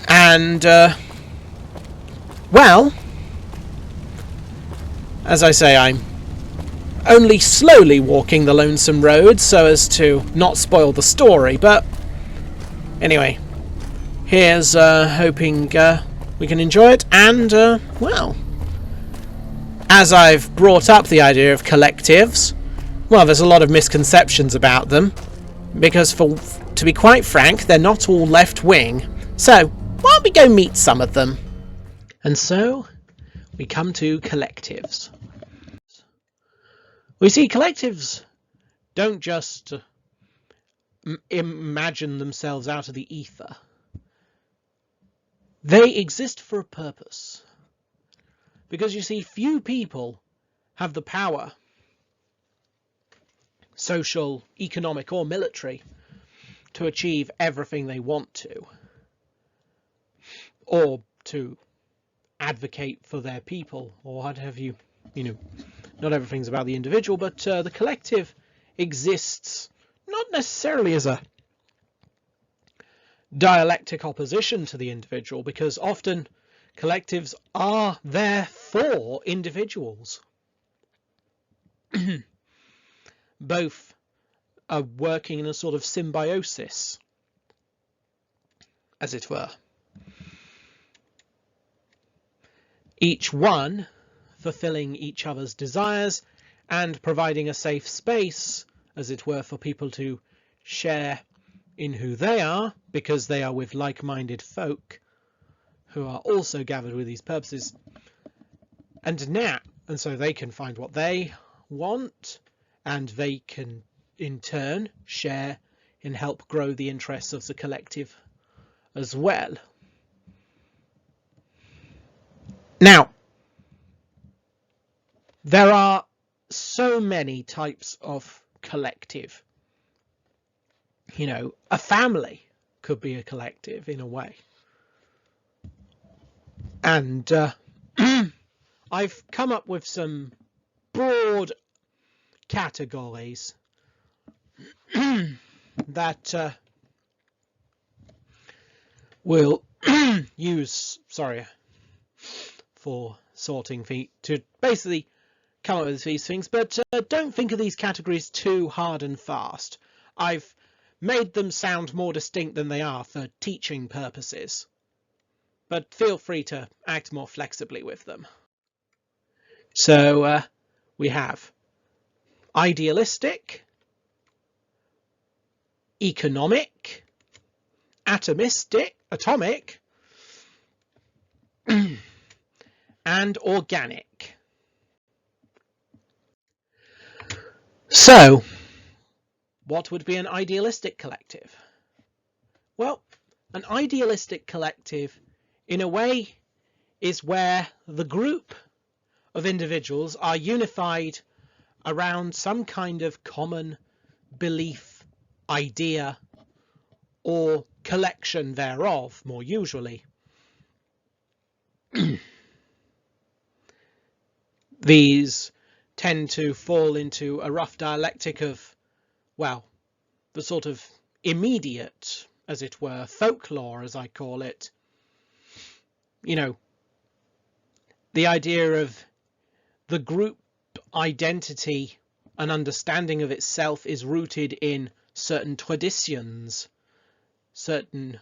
And, well, as I say, I'm only slowly walking the Lonesome Road so as to not spoil the story, but anyway, here's hoping we can enjoy it. And, well, as I've brought up the idea of collectives, well, there's a lot of misconceptions about them, because to be quite frank, they're not all left-wing. So, why don't we go meet some of them? And so, we come to collectives. We see collectives don't just imagine themselves out of the ether. They exist for a purpose. Because, you see, few people have the power, social, economic, or military, to achieve everything they want to, or to advocate for their people, or what have you. You know, not everything's about the individual, but the collective exists not necessarily as a dialectic opposition to the individual, because often collectives are there for individuals. Both are working in a sort of symbiosis, as it were. Each one fulfilling each other's desires and providing a safe space, as it were, for people to share in who they are, because they are with like-minded folk who are also gathered with these purposes, and so they can find what they want, and they can in turn share and help grow the interests of the collective as well. Now, there are so many types of collective. You know, a family could be a collective in a way. And I've come up with some broad categories that will use, for sorting feet to basically come up with these things, but don't think of these categories too hard and fast. I've made them sound more distinct than they are for teaching purposes, but feel free to act more flexibly with them. So we have idealistic, economic, atomic, and organic. So, what would be an idealistic collective? Well, an idealistic collective, in a way, is where the group of individuals are unified around some kind of common belief, idea, or collection thereof, more usually. These tend to fall into a rough dialectic of, well, the sort of immediate, as it were, folklore, as I call it. You know, the idea of the group identity and understanding of itself is rooted in certain traditions, certain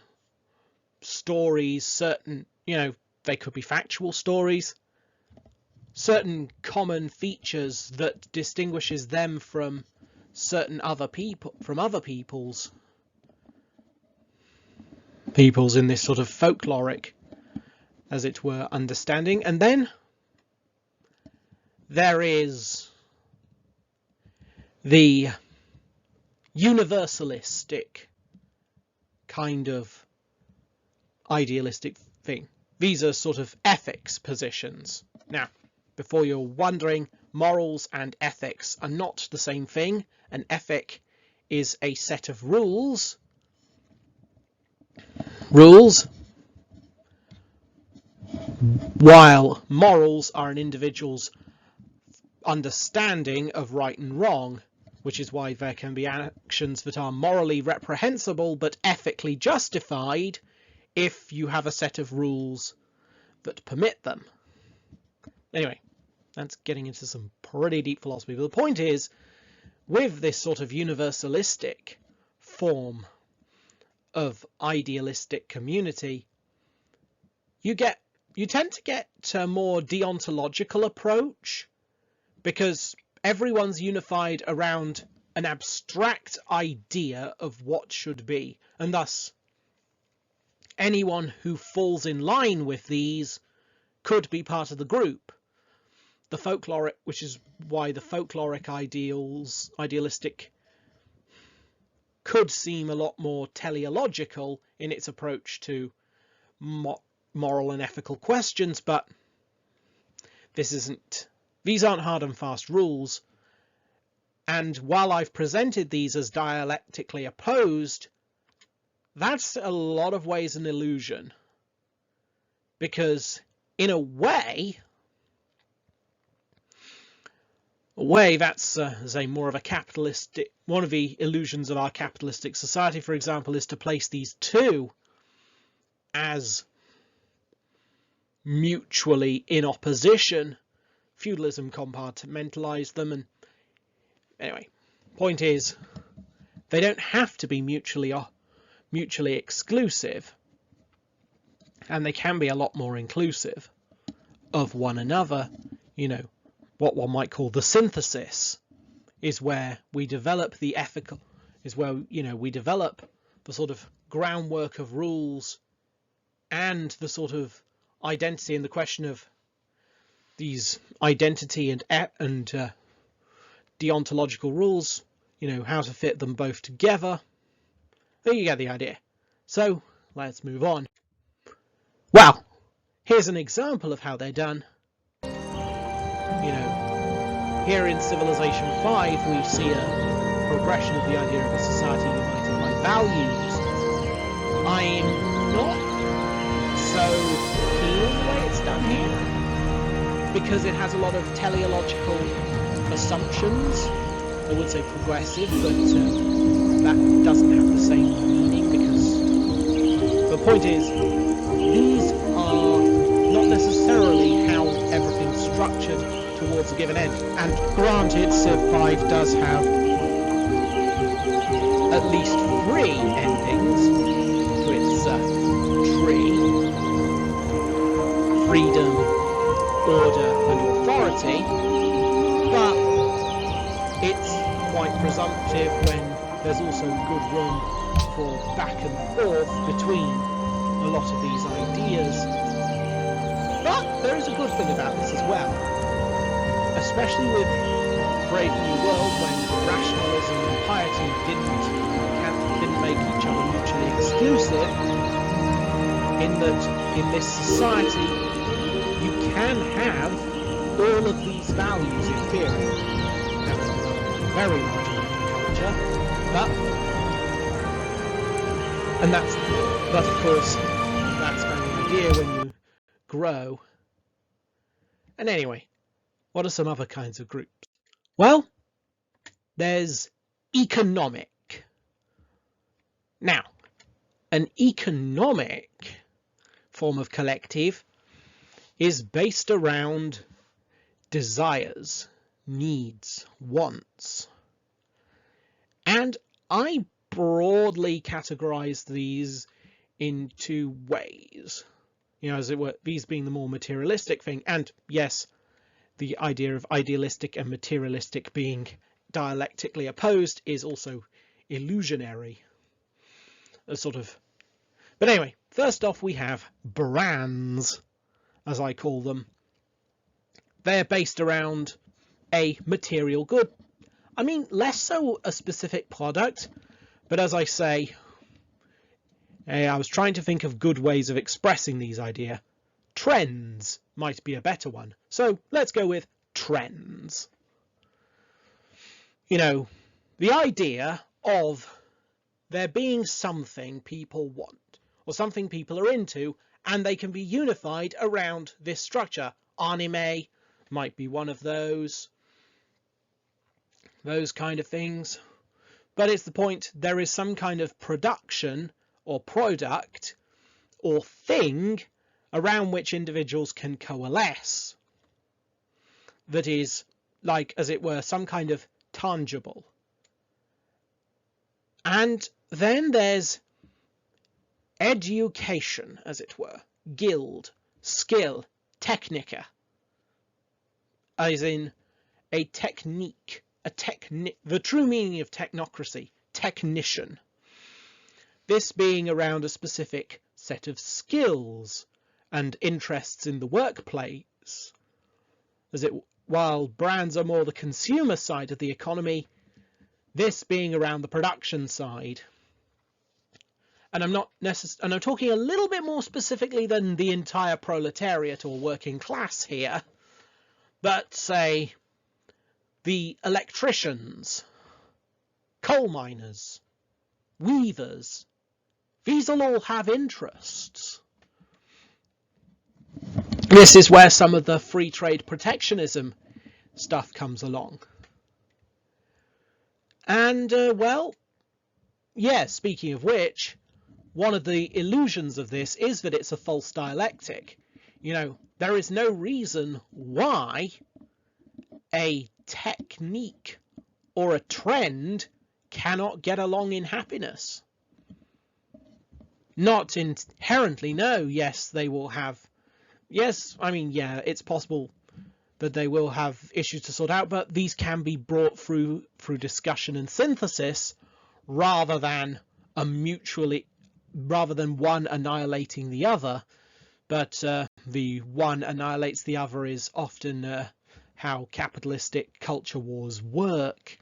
stories, certain, they could be factual stories, certain common features that distinguishes them from certain other people, from other peoples in this sort of folkloric, as it were, understanding. And then there is the universalistic kind of idealistic thing. These are sort of ethics positions. Now, before you're wondering, morals and ethics are not the same thing. An ethic is a set of rules, while morals are an individual's understanding of right and wrong, which is why there can be actions that are morally reprehensible but ethically justified if you have a set of rules that permit them. Anyway, that's getting into some pretty deep philosophy. But the point is, with this sort of universalistic form of idealistic community, you tend to get a more deontological approach, because everyone's unified around an abstract idea of what should be, and thus anyone who falls in line with these could be part of the group. The folkloric, which is why the folkloric idealistic could seem a lot more teleological in its approach to moral and ethical questions, but these aren't hard and fast rules. And while I've presented these as dialectically opposed, that's a lot of ways an illusion, because in a way that's more of a capitalistic, one of the illusions of our capitalistic society, for example, is to place these two as mutually in opposition. Feudalism compartmentalized them, and anyway, point is, they don't have to be mutually exclusive, and they can be a lot more inclusive of one another. What one might call the synthesis is where we develop the ethical, is where we develop the sort of groundwork of rules and the sort of identity, and the question of these identity and deontological rules, how to fit them both together. There you get the idea. So let's move on. Well, here's an example of how they're done. Here in Civilization 5 we see a progression of the idea of a society united by values. I'm not so keen on the way it's done here, because it has a lot of teleological assumptions. I would say progressive, but that doesn't have the same meaning, because the point is, these are not necessarily how everything's structured towards a given end. And granted, Civ 5 does have at least 3 endings to its tree: freedom, order, and authority. But it's quite presumptive when there's also good room for back and forth between a lot of these ideas. But there is a good thing about this as well, especially with Brave New World, when rationalism and piety didn't make each other mutually exclusive, in that in this society you can have all of these values in theory. Now, very large amount of culture, but of course that's kind of the idea when you grow. And anyway, what are some other kinds of groups? Well, there's economic. Now, an economic form of collective is based around desires, needs, wants. And I broadly categorize these in 2 ways. You know, as it were, these being the more materialistic thing, and yes, the idea of idealistic and materialistic being dialectically opposed is also illusionary. But anyway, first off we have brands, as I call them. They're based around a material good. I mean, less so a specific product, but as I say, I was trying to think of good ways of expressing these ideas. Trends might be a better one. So let's go with trends. You know, the idea of there being something people want, or something people are into, and they can be unified around this structure. Anime might be one of those kind of things. But it's the point, there is some kind of production or product or thing around which individuals can coalesce that is, like, as it were, some kind of tangible. And then there's education, as it were, guild, skill, technica, as in a technique, the true meaning of technocracy, technician. This being around a specific set of skills and interests in the workplace, while brands are more the consumer side of the economy, this being around the production side. And I'm talking a little bit more specifically than the entire proletariat or working class here, but say the electricians, coal miners, weavers. These will all have interests. This is where some of the free trade protectionism stuff comes along. And, well, yeah, speaking of which, one of the illusions of this is that it's a false dialectic. You know, there is no reason why a technique or a trend cannot get along in happiness. Not inherently, no. Yes, they will have... Yes, I mean, yeah, it's possible that they will have issues to sort out, but these can be brought through discussion and synthesis rather than one annihilating the other. But the one annihilates the other is often how capitalistic culture wars work.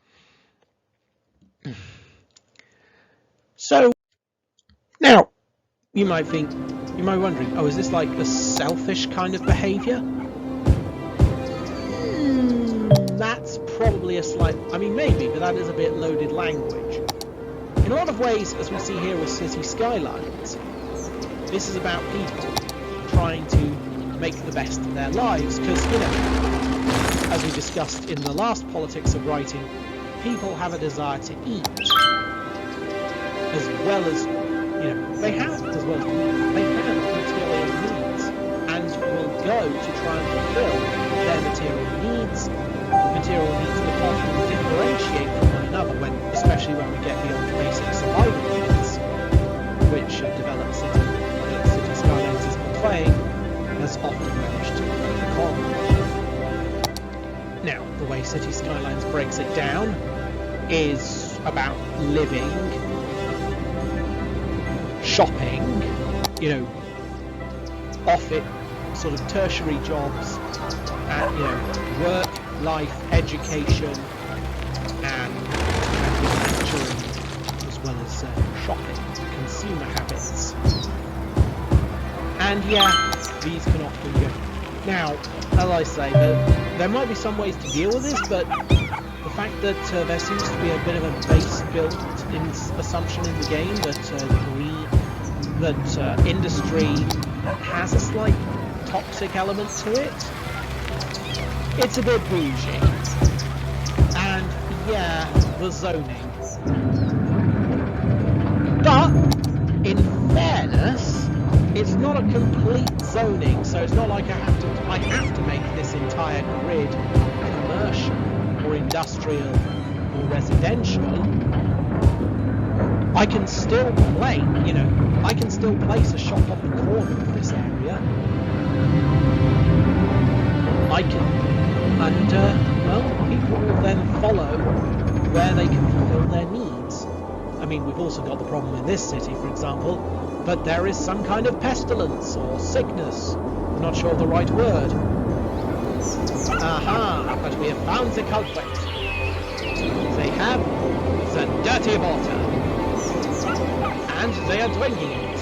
So now you might be wondering, oh, is this like a selfish kind of behavior? That's probably a slight, I mean, maybe, but that is a bit loaded language. In a lot of ways, as we see here with City Skylines, this is about people trying to make the best of their lives, because, you know, as we discussed in the last Politics of Writing, people have a desire to eat, as well as they have, as well as they have material needs, and will go to try and fulfill their material needs. Material needs that often differentiate from one another, especially when we get beyond basic survival needs, which developed City Skylines is portraying, has often managed to overcome. Now, the way City Skylines breaks it down is about living, shopping, off it, sort of tertiary jobs, and work, life, education, and manufacturing, as well as shopping, consumer habits. And these can often go. Now, as I say, there might be some ways to deal with this, but the fact that there seems to be a bit of a base built-in assumption in the game that industry has a slight toxic element to it, it's a bit bougie. And the zoning. But in fairness, it's not a complete zoning, so it's not like I have to make this entire grid commercial or industrial or residential. I can still I can still place a shop on the corner of this area. People will then follow where they can fulfill their needs. I mean, we've also got the problem in this city, for example, but there is some kind of pestilence or sickness. I'm not sure of the right word. Aha, but we have found the culprit. They have the dirty water, and they are drinking it.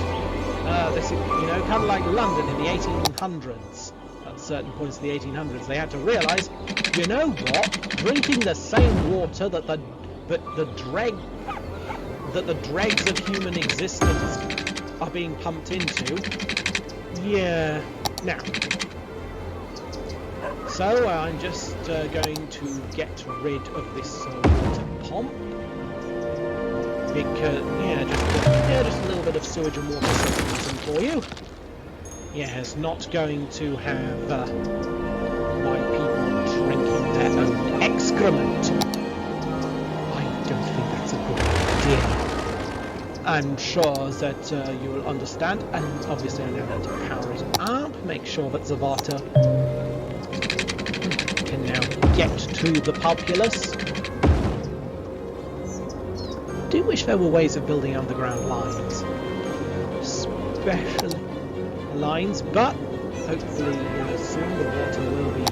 This is, kind of like London in the 1800s. At certain points in the 1800s, they had to realise, you know what? Drinking the same water that the dregs of human existence are being pumped into. Now. So I'm just going to get rid of this water pump. Because, just a little bit of sewage and water system for you. It's not going to have my people drinking their own excrement. I don't think that's a good idea. I'm sure that you will understand, and obviously I now have to power it up, make sure that the water can now get to the populace. I do wish there were ways of building underground lines, especially lines, but hopefully soon the water will be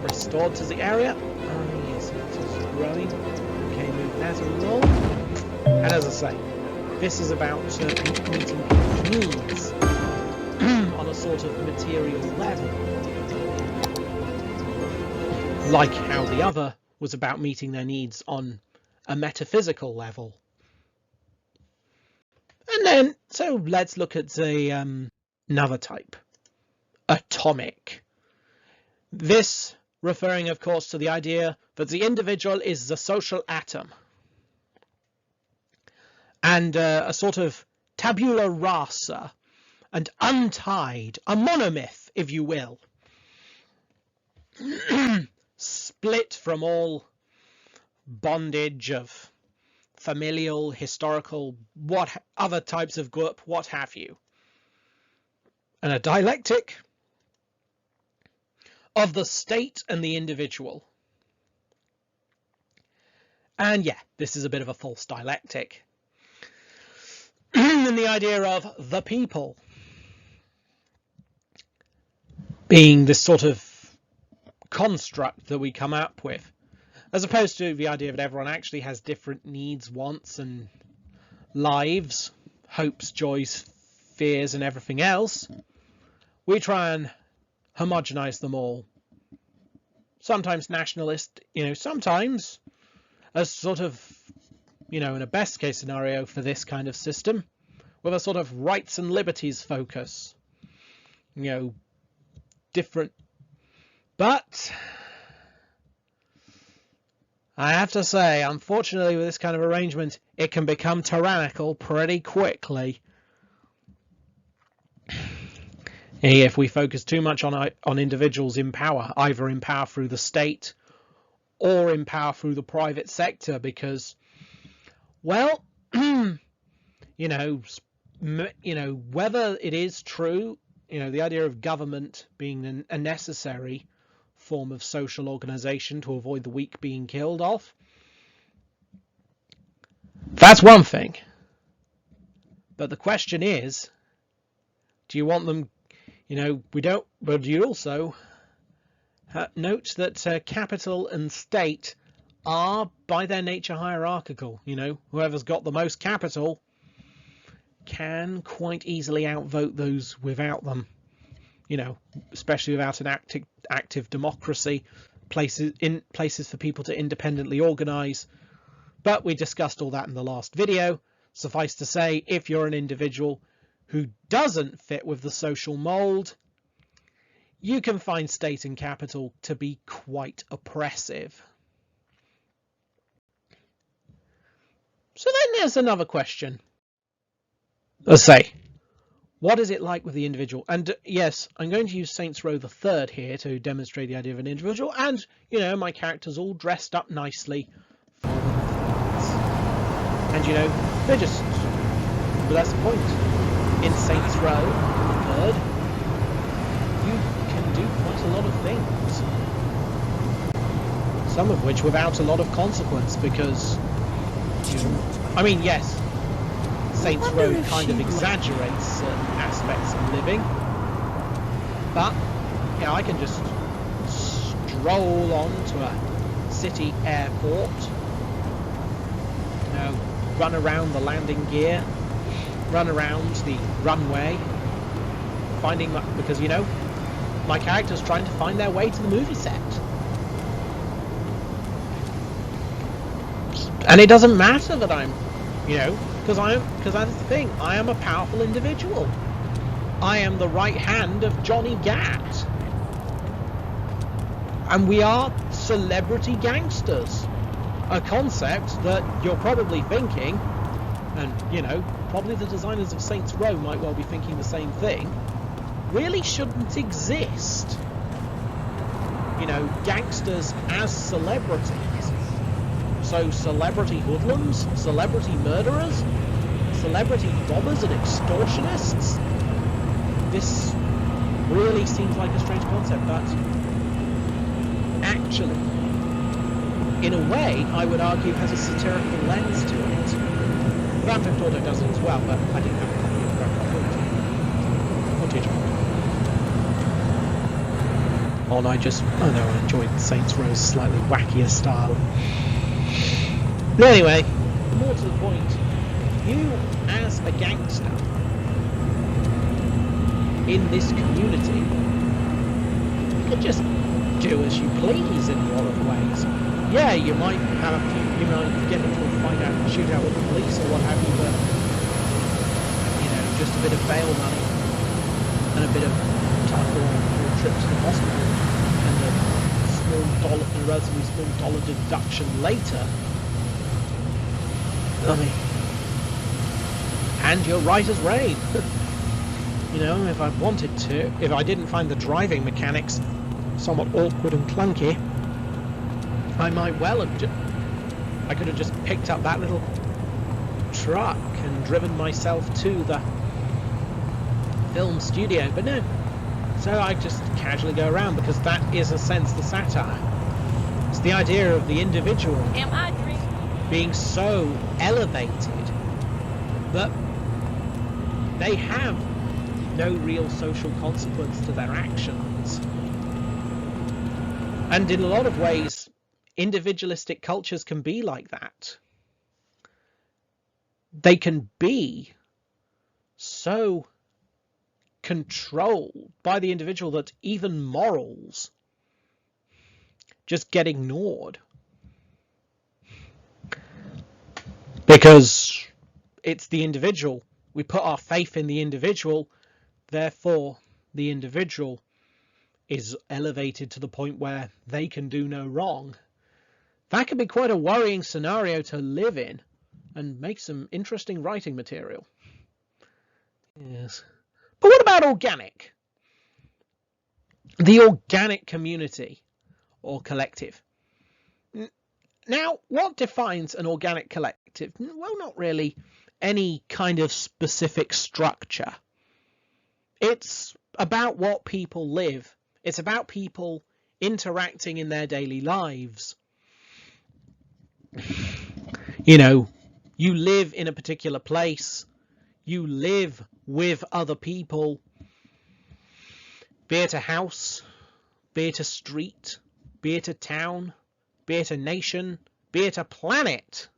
restored to the area. Yes, it is growing. Okay, move that along. And as I say, this is about meeting people's needs on a sort of material level, like how the other was about meeting their needs on a metaphysical level. And then, so let's look at the another type, atomic. This referring, of course, to the idea that the individual is the social atom, and a sort of tabula rasa, and untied, a monomyth, if you will, split from all bondage of familial, historical, other types of group, what have you. And a dialectic of the state and the individual. And this is a bit of a false dialectic. And the idea of the people being this sort of construct that we come up with, as opposed to the idea that everyone actually has different needs, wants, and lives, hopes, joys, fears, and everything else. We try and homogenize them all. Sometimes nationalist, sometimes as sort of, in a best case scenario for this kind of system, with a sort of rights and liberties focus. Different. But I have to say, unfortunately, with this kind of arrangement, it can become tyrannical pretty quickly. If we focus too much on individuals in power, either in power through the state or in power through the private sector, because, well, you know, whether it is true, the idea of government being a necessary form of social organization to avoid the weak being killed off, that's one thing. But the question is, do you want them, we don't, but do you also note that capital and state are by their nature hierarchical? Whoever's got the most capital can quite easily outvote those without them, especially without an active democracy, places for people to independently organize. But we discussed all that in the last video. Suffice to say, if you're an individual who doesn't fit with the social mold, you can find state and capital to be quite oppressive. So then there's another question. Let's say, what is it like with the individual? And yes, I'm going to use Saints Row the Third here to demonstrate the idea of an individual. And, my character's all dressed up nicely for the performance. And, they're just... But that's the point. In Saints Row the Third, you can do quite a lot of things. Some of which without a lot of consequence, because... yes, Saints Row kind of exaggerates certain aspects of living, but I can just stroll on to a city airport, run around the landing gear, run around the runway, because my character's trying to find their way to the movie set. And it doesn't matter that I'm, because that's the thing, I am a powerful individual. I am the right hand of Johnny Gat. And we are celebrity gangsters. A concept that you're probably thinking, and, probably the designers of Saints Row might well be thinking the same thing, really shouldn't exist. Gangsters as celebrities. So celebrity hoodlums, celebrity murderers, celebrity robbers and extortionists. This really seems like a strange concept, but actually, in a way, I would argue has a satirical lens to it. Grand Theft Auto does it as well, but I didn't have a copy of Grand Theft Auto. What did you? I enjoyed Saints Row's slightly wackier style. But anyway, more to the point, you as a gangster in this community, you can just do as you please in a lot of ways. Yeah, you might get into a shootout with the police or what have you, but just a bit of bail money and a bit of time for a trip to the hospital and a relatively small dollar deduction later. And you're right as rain. If I wanted to, if I didn't find the driving mechanics somewhat awkward and clunky, I might well have I could have just picked up that little truck and driven myself to the film studio, but no. So I just casually go around, because that is, in a sense, the satire. It's the idea of the individual being so elevated that they have no real social consequence to their actions. And in a lot of ways, individualistic cultures can be like that. They can be so controlled by the individual that even morals just get ignored. Because it's the individual. We put our faith in the individual, therefore the individual is elevated to the point where they can do no wrong. That could be quite a worrying scenario to live in and make some interesting writing material. Yes. But what about organic? The organic community or collective. Now, what defines an organic collective? Well, not really any kind of specific structure. It's about what people live. It's about people interacting in their daily lives. You know, you live in a particular place. You live with other people. Be it a house, be it a street, be it a town, be it a nation, be it a planet,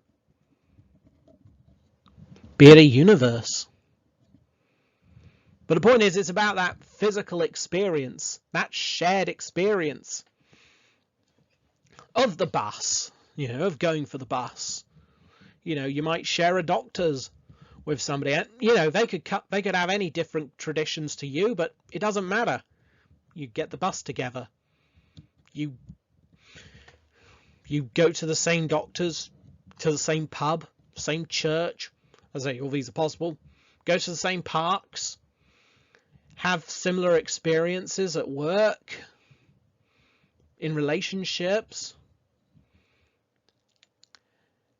be it a universe. But the point is, it's about that physical experience, that shared experience of the bus, you know, of going for the bus. You know, you might share a doctor's with somebody, and you know, they could have any different traditions to you, but it doesn't matter. You get the bus together. You go to the same doctors, to the same pub, same church. As I say, all these are possible. Go to the same parks. Have similar experiences at work, in relationships.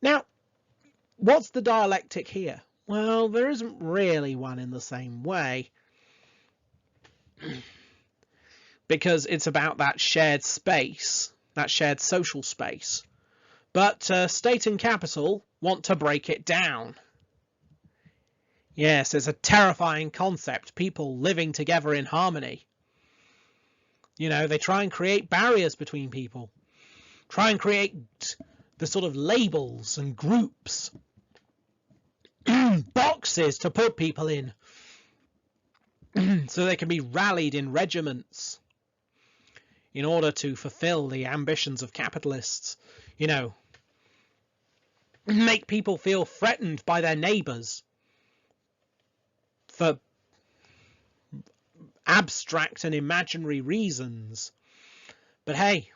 Now, what's the dialectic here? Well, there isn't really one in the same way. Because it's about that shared space, that shared social space. But state and capital want to break it down. Yes, it's a terrifying concept, people living together in harmony. You know, they try and create barriers between people. Try and create the sort of labels and groups. Boxes to put people in. So they can be rallied in regiments. In order to fulfill the ambitions of capitalists. You know, make people feel threatened by their neighbours. For abstract and imaginary reasons. But hey,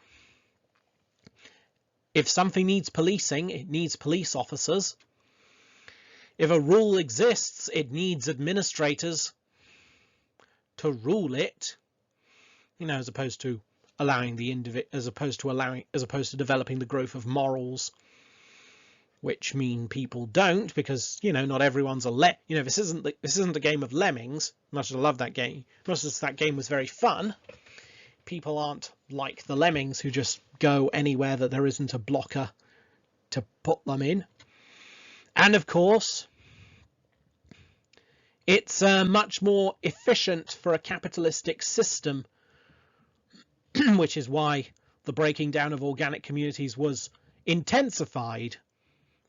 if something needs policing, it needs police officers. If a rule exists, it needs administrators to rule it. You know, as opposed to allowing the as opposed to developing the growth of morals, which mean people don't, because you know, not everyone's a you know, this isn't a game of lemmings. Much as I love that game, much as that game was very fun, people aren't like the lemmings who just go anywhere that there isn't a blocker to put them in. And of course, it's much more efficient for a capitalistic system, which is why the breaking down of organic communities was intensified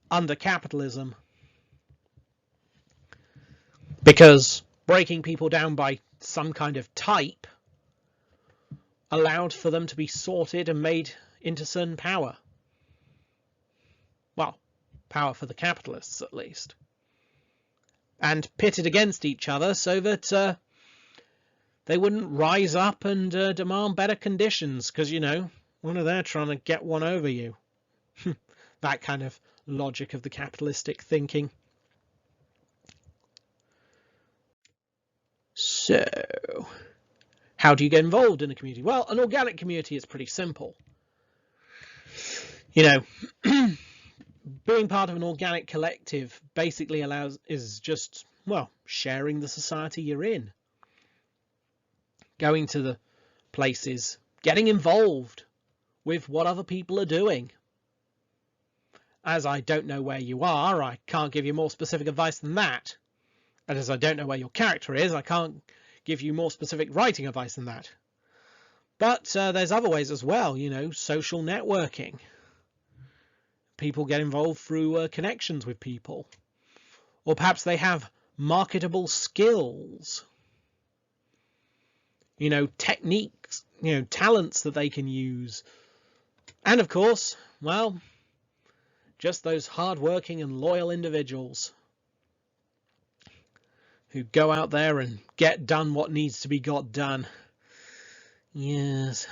under capitalism. Because breaking people down by some kind of type allowed for them to be sorted and made into certain power. Well, power for the capitalists, at least. And pitted against each other so that they wouldn't rise up and demand better conditions, because, you know, one of them trying to get one over you. That kind of logic of the capitalistic thinking. So, how do you get involved in a community? Well, an organic community is pretty simple. You know, being part of an organic collective basically is just, well, sharing the society you're in. Going to the places, getting involved with what other people are doing. As I don't know where you are, I can't give you more specific advice than that. And as I don't know where your character is, I can't give you more specific writing advice than that. But there's other ways as well, you know, social networking. People get involved through connections with people. Or perhaps they have marketable skills. You know, techniques, you know, talents that they can use. And of course, well, just those hard-working and loyal individuals who go out there and get done what needs to be got done. Yes.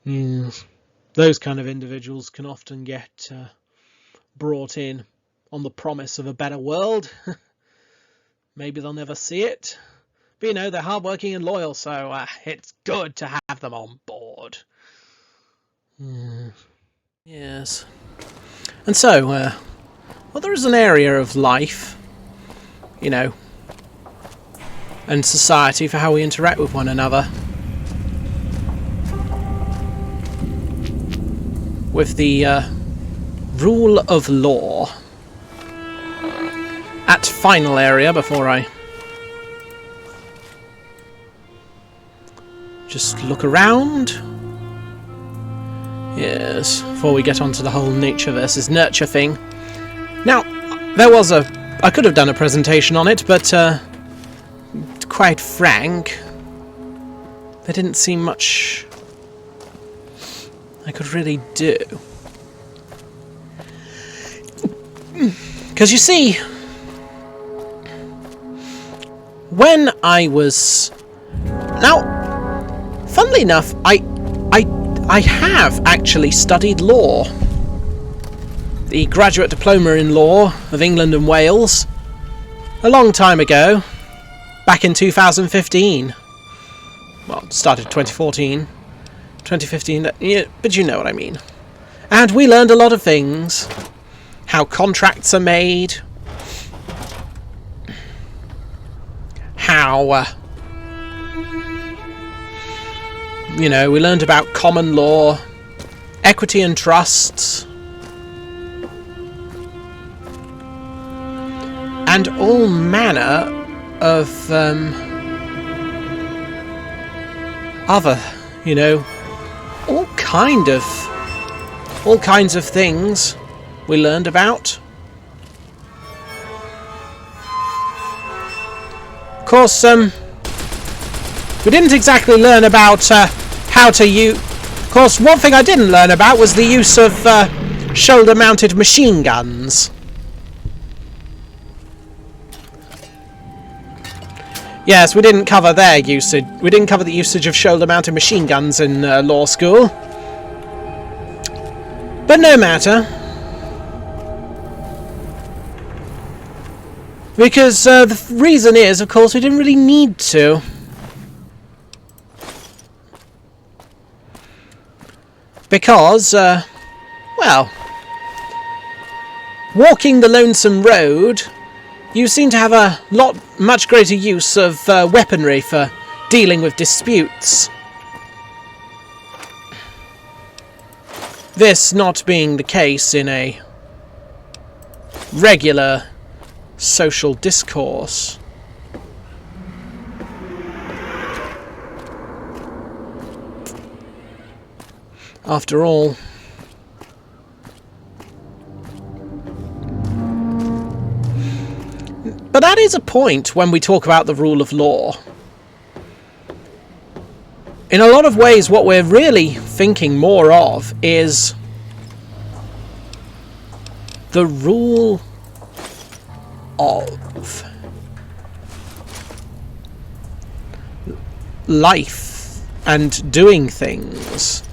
Those kind of individuals can often get brought in on the promise of a better world. Maybe they'll never see it. But you know, they're hardworking and loyal, so it's good to have them on board. Yes. And so, well, there is an area of life, you know, and society for how we interact with one another. With the rule of law. At final area, before I just look around. Yes, before we get onto the whole nature versus nurture thing. Now, I could have done a presentation on it, but quite frank, there didn't seem much I could really do. Because you see, when I was... Now, funnily enough, I have actually studied law. The graduate diploma in law of England and Wales. A long time ago. Back in 2015. Well, started 2014. 2015, yeah, but you know what I mean. And we learned a lot of things. How contracts are made. How, you know, we learned about common law, equity and trusts, and all manner of other, you know, all kinds of things we learned about. Of course, we didn't exactly learn about how to use... Of course, one thing I didn't learn about was the use of shoulder-mounted machine guns. Yes, we didn't cover their usage. We didn't cover the usage of shoulder-mounted machine guns in law school. But no matter. Because the reason is, of course, we didn't really need to. Because, well, walking the Lonesome Road, you seem to have a much greater use of weaponry for dealing with disputes. This not being the case in a regular social discourse. After all, but that is a point when we talk about the rule of law. In a lot of ways, what we're really thinking more of is the rule of life and doing things.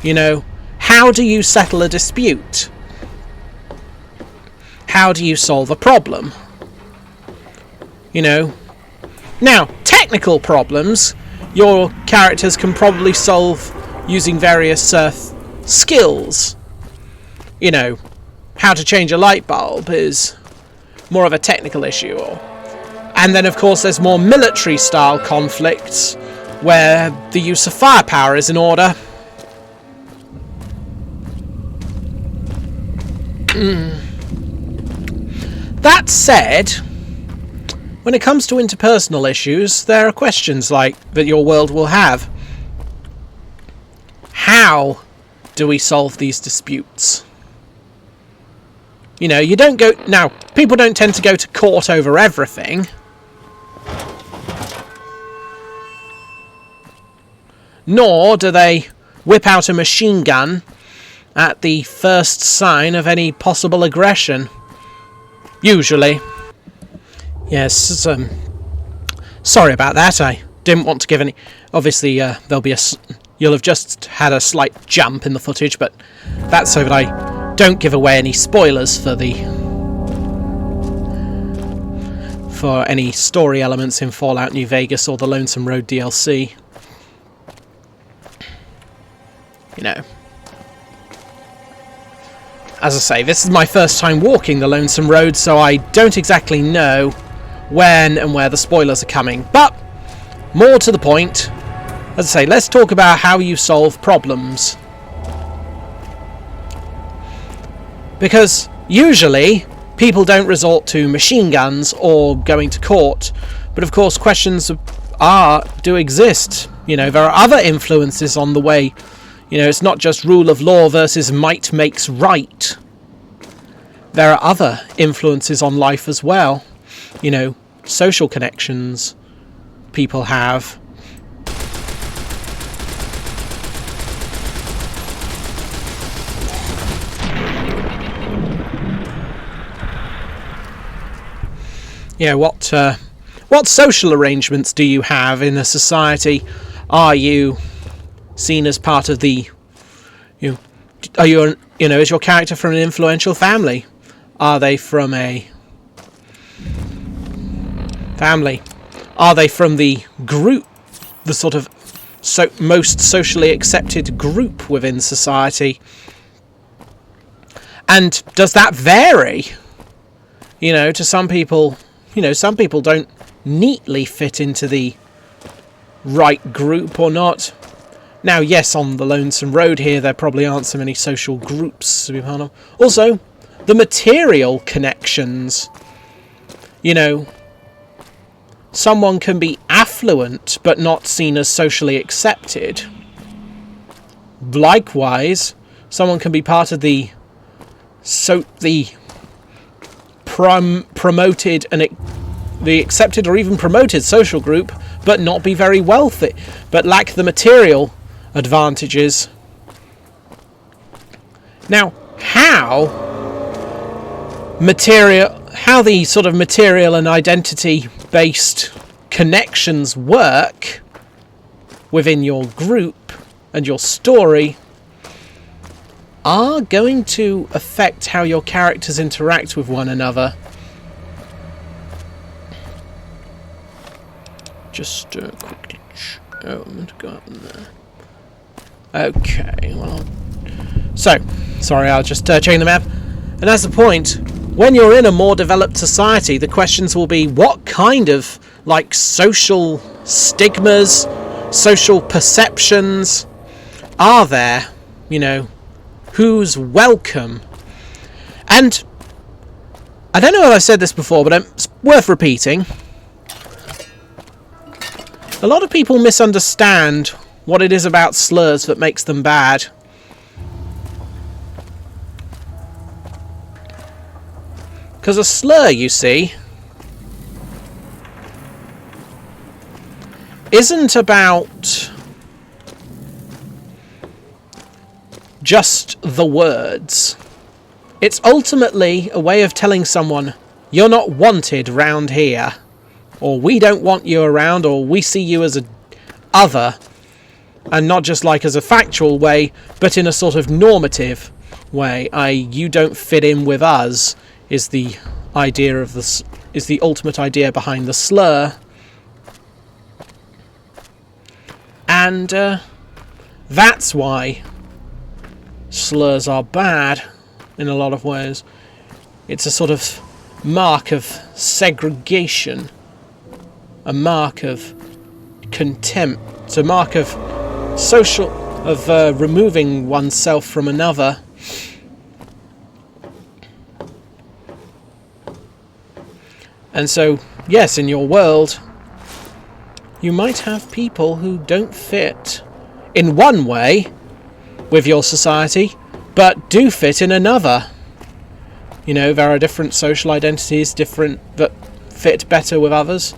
You know, how do you settle a dispute? How do you solve a problem? You know, now, technical problems, your characters can probably solve using various skills. You know, how to change a light bulb is more of a technical issue. And then, of course, there's more military-style conflicts where the use of firepower is in order. That said, when it comes to interpersonal issues, there are questions like that your world will have. How do we solve these disputes? You know, you don't go... Now, people don't tend to go to court over everything. Nor do they whip out a machine gun at the first sign of any possible aggression. Usually. Yes, sorry about that. I didn't want to give any... Obviously, there'll be a you'll have just had a slight jump in the footage, but that's so that I don't give away any spoilers for any story elements in Fallout New Vegas or the Lonesome Road DLC. You know. As I say, this is my first time walking the Lonesome Road, so I don't exactly know when and where the spoilers are coming. But, more to the point, as I say, let's talk about how you solve problems. Because, usually, people don't resort to machine guns or going to court, but of course questions do exist. You know, there are other influences on the way. You know, it's not just rule of law versus might makes right. There are other influences on life as well. You know, social connections people have. Yeah, what social arrangements do you have in a society? Are you seen as part of the, is your character from an influential family? Are they from a family? Are they from the group, the sort of most socially accepted group within society? And does that vary? You know, to some people, some people don't neatly fit into the right group or not. Now, yes, on the Lonesome Road here, there probably aren't so many social groups to be part of. Also, the material connections. You know, someone can be affluent but not seen as socially accepted. Likewise, someone can be part of the promoted and the accepted or even promoted social group, but not be very wealthy, but lack the material advantages. Now, how the sort of material and identity-based connections work within your group and your story are going to affect how your characters interact with one another. Just quickly. Oh, I'm going to go up in there. Okay, well. So, sorry, I'll just change the map. And that's the point. When you're in a more developed society, the questions will be what kind of, social stigmas, social perceptions are there? You know, who's welcome? And I don't know if I've said this before, but it's worth repeating. A lot of people misunderstand what it is about slurs that makes them bad. Because a slur, you see, isn't about just the words. It's ultimately a way of telling someone, you're not wanted round here, or we don't want you around, or we see you as a other, and not just as a factual way, but in a sort of normative way, i.e. you don't fit in with us, is the idea of is the ultimate idea behind the slur. And that's why slurs are bad in a lot of ways. It's a sort of mark of segregation, a mark of contempt, it's a mark of removing oneself from another. And so, yes, in your world, you might have people who don't fit in one way with your society, but do fit in another. You know, there are different social identities, that fit better with others.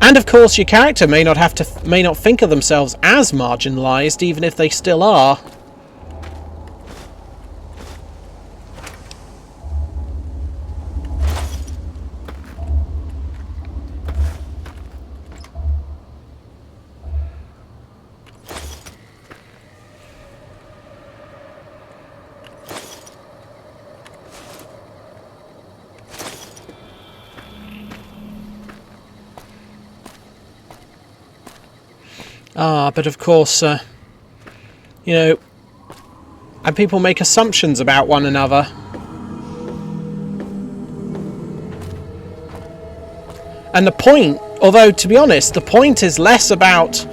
And of course, your character may not think of themselves as marginalised, even if they still are. But of course, you know, and people make assumptions about one another. And the point, although to be honest, the point is less about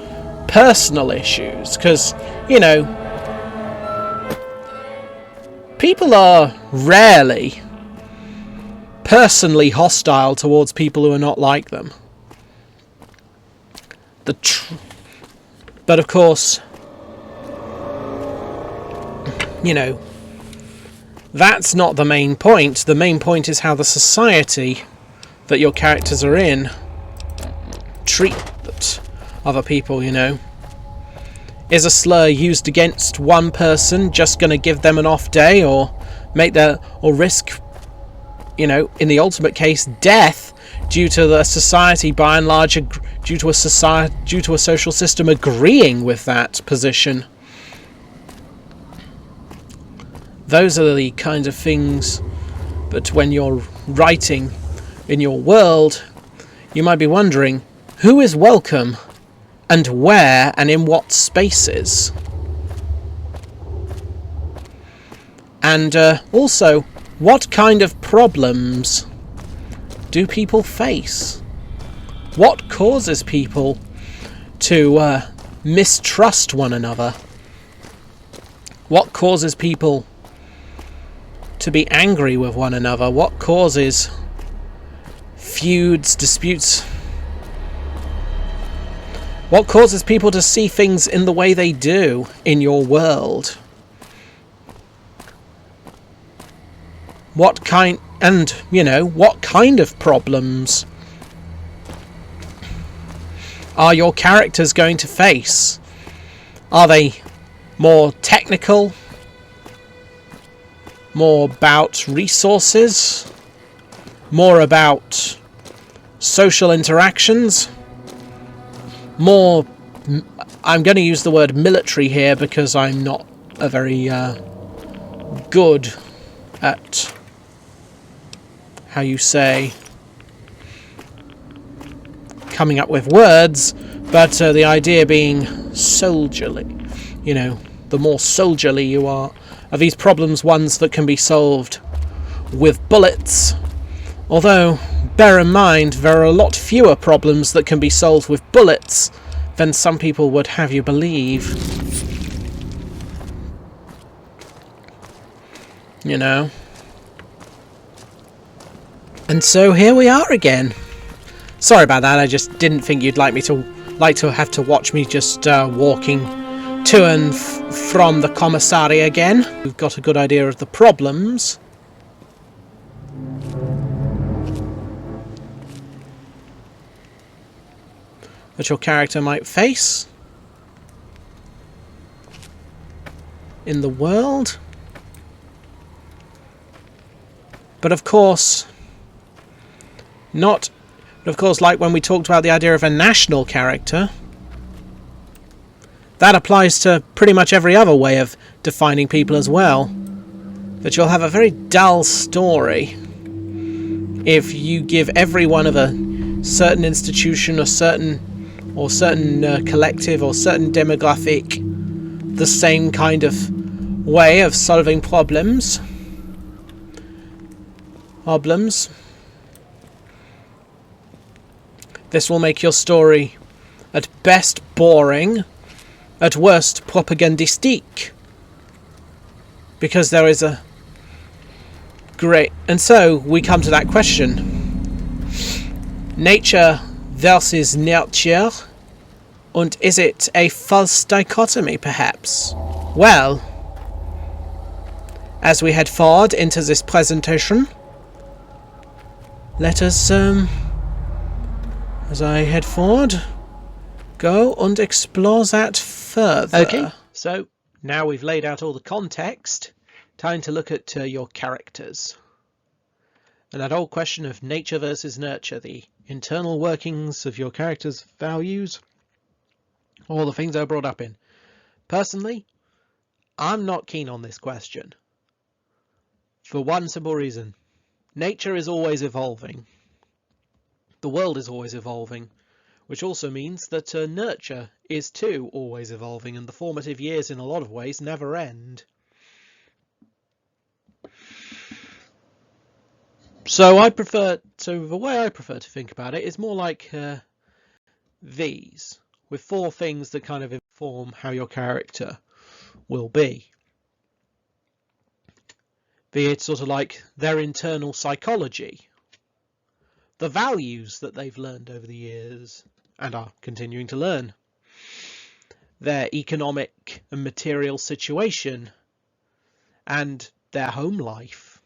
personal issues, because, you know, people are rarely personally hostile towards people who are not like them. But of course, you know, that's not the main point. The main point is how the society that your characters are in treat other people, you know. Is a slur used against one person just going to give them an off day, or risk, you know, in the ultimate case, death due to the society by and large, due to a social system agreeing with that position? Those are the kinds of things that when you're writing in your world, you might be wondering, who is welcome and where and in what spaces? And also, what kind of problems do people face? What causes people to mistrust one another? What causes people to be angry with one another? What causes feuds, disputes? What causes people to see things in the way they do in your world? What kind of problems are your characters going to face? Are they more technical? More about resources? More about social interactions? More, I'm going to use the word military here because I'm not a very good at, how you say, coming up with words, but the idea being soldierly. You know, the more soldierly you are these problems, ones that can be solved with bullets. Although, bear in mind, there are a lot fewer problems that can be solved with bullets than some people would have you believe. You know? And so here we are again. Sorry about that, I just didn't think you'd like to have to watch me just walking to and from the commissary again. We've got a good idea of the problems. That your character might face in the world. But of course, like when we talked about the idea of a national character, that applies to pretty much every other way of defining people as well. That you'll have a very dull story if you give everyone of a certain institution or certain collective or certain demographic the same kind of way of solving problems. This will make your story at best boring, at worst propagandistique, because there is a great... And so we come to that question. Nature versus nurture, and is it a false dichotomy, perhaps? Well, as we head forward into this presentation, let us, as I head forward, go and explore that further. Okay, so now we've laid out all the context, time to look at your characters. And that whole question of nature versus nurture, the internal workings of your character's values, all the things they're brought up in. Personally, I'm not keen on this question. For one simple reason. Nature is always evolving. The world is always evolving. which also means that nurture is too always evolving, and the formative years in a lot of ways never end. So the way I prefer to think about it is more like these, with 4 things that kind of inform how your character will be. Be it sort of like their internal psychology, the values that they've learned over the years and are continuing to learn, their economic and material situation, and their home life,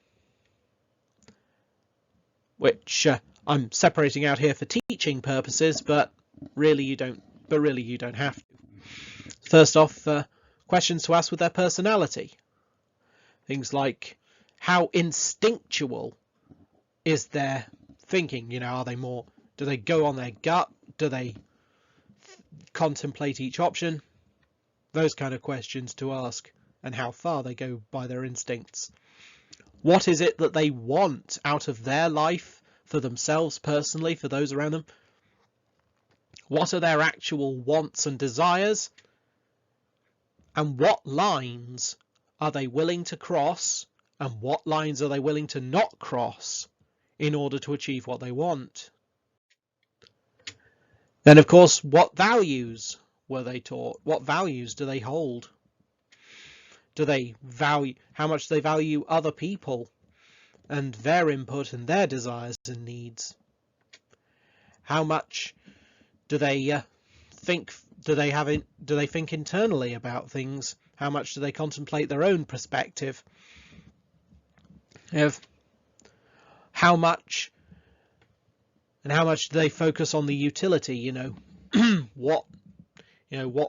which I'm separating out here for teaching purposes, but really you don't have to. First off, questions to ask with their personality. Things like, how instinctual is their thinking? You know, are they more, do they go on their gut? Do they contemplate each option? Those kind of questions to ask, and how far they go by their instincts. What is it that they want out of their life, for themselves personally, for those around them? What are their actual wants and desires? And what lines are they willing to cross, and what lines are they willing to not cross in order to achieve what they want? Then, of course, what values were they taught? What values do they hold? Do they value, how much they value other people and their input and their desires and needs? How much do they think? Do they think internally about things? How much do they contemplate their own perspective? How much do they focus on the utility? You know, what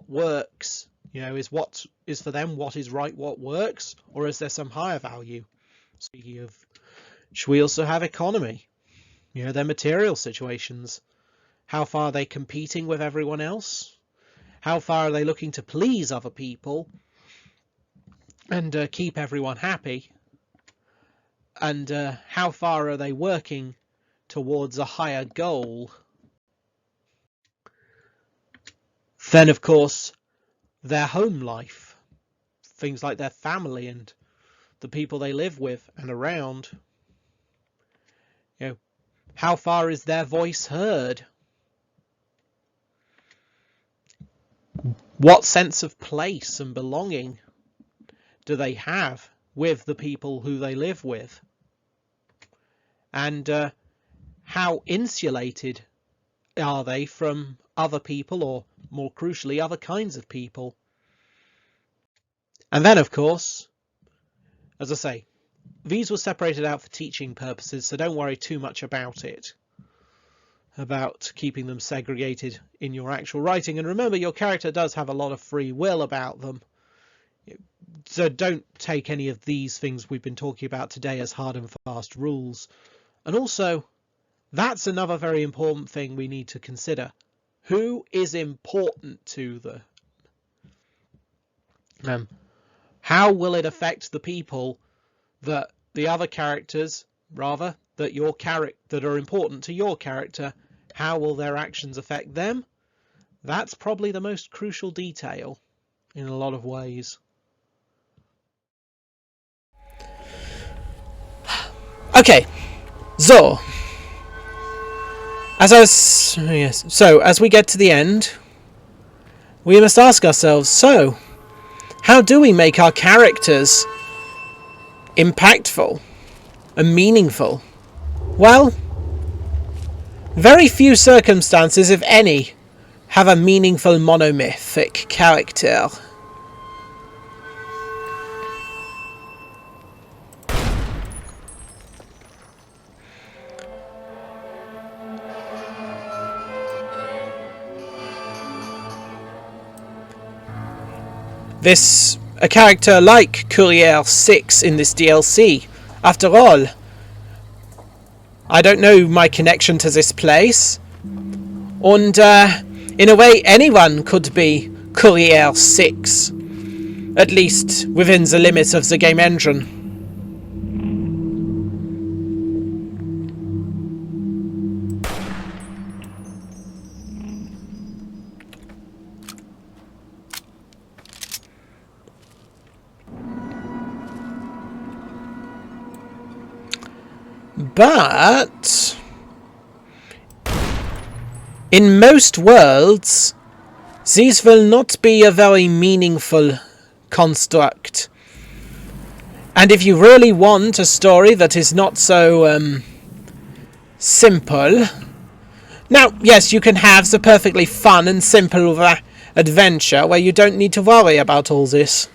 works? You know, is for them what is right, what works, or is there some higher value? Speaking of, should we also have economy? You know, their material situations. How far are they competing with everyone else? How far are they looking to please other people and keep everyone happy? And how far are they working towards a higher goal? Then, of course, their home life. Things like their family and the people they live with and around. You know, how far is their voice heard? What sense of place and belonging do they have with the people who they live with? And how insulated are they from other people, or more crucially, other kinds of people? And then, of course, as I say, these were separated out for teaching purposes, so don't worry too much about it, about keeping them segregated in your actual writing. And remember, your character does have a lot of free will about them, so don't take any of these things we've been talking about today as hard and fast rules. And also, that's another very important thing we need to consider. Who is important to them? How will it affect the people that the other characters, rather, that are important to your character? How will their actions affect them? That's probably the most crucial detail in a lot of ways. Okay, so as we get to the end, we must ask ourselves, so how do we make our characters impactful and meaningful? Well, very few circumstances, if any, have a meaningful monomythic character. A character like Courier 6 in this DLC. After all, I don't know my connection to this place, and in a way anyone could be Courier 6, at least within the limits of the game engine. But in most worlds, these will not be a very meaningful construct. And if you really want a story that is not so simple... Now, yes, you can have the perfectly fun and simple adventure where you don't need to worry about all this.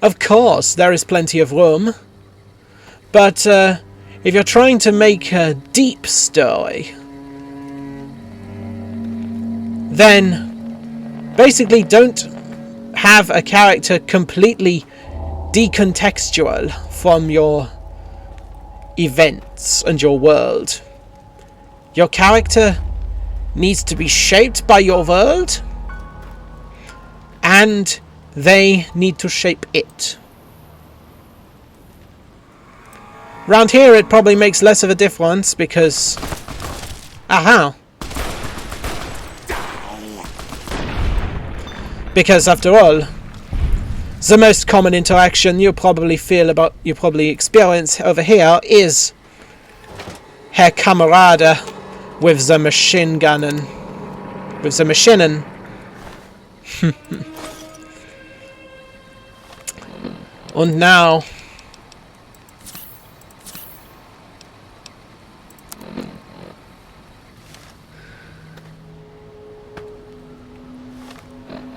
Of course, there is plenty of room. But if you're trying to make a deep story, then basically don't have a character completely decontextual from your events and your world. Your character needs to be shaped by your world, and they need to shape it. Round here it probably makes less of a difference because... Aha! Because after all, the most common interaction you probably experience over here is Herr Kamerade with the machine gun and with the machinen. And now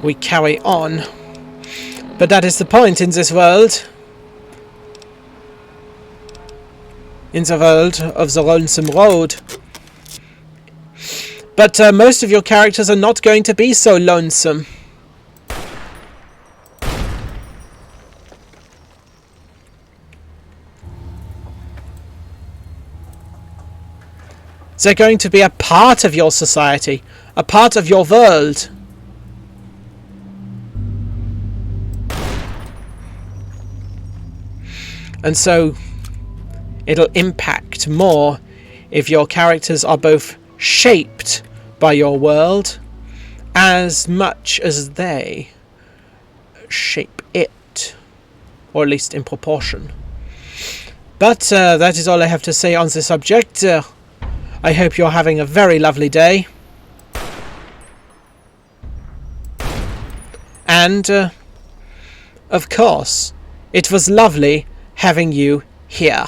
we carry on. But that is the point in this world. In the world of the Lonesome Road. But most of your characters are not going to be so lonesome. They're going to be a part of your society, a part of your world. And so it'll impact more if your characters are both shaped by your world as much as they shape it, or at least in proportion. But that is all I have to say on the subject. I hope you're having a very lovely day. And, of course, it was lovely having you here.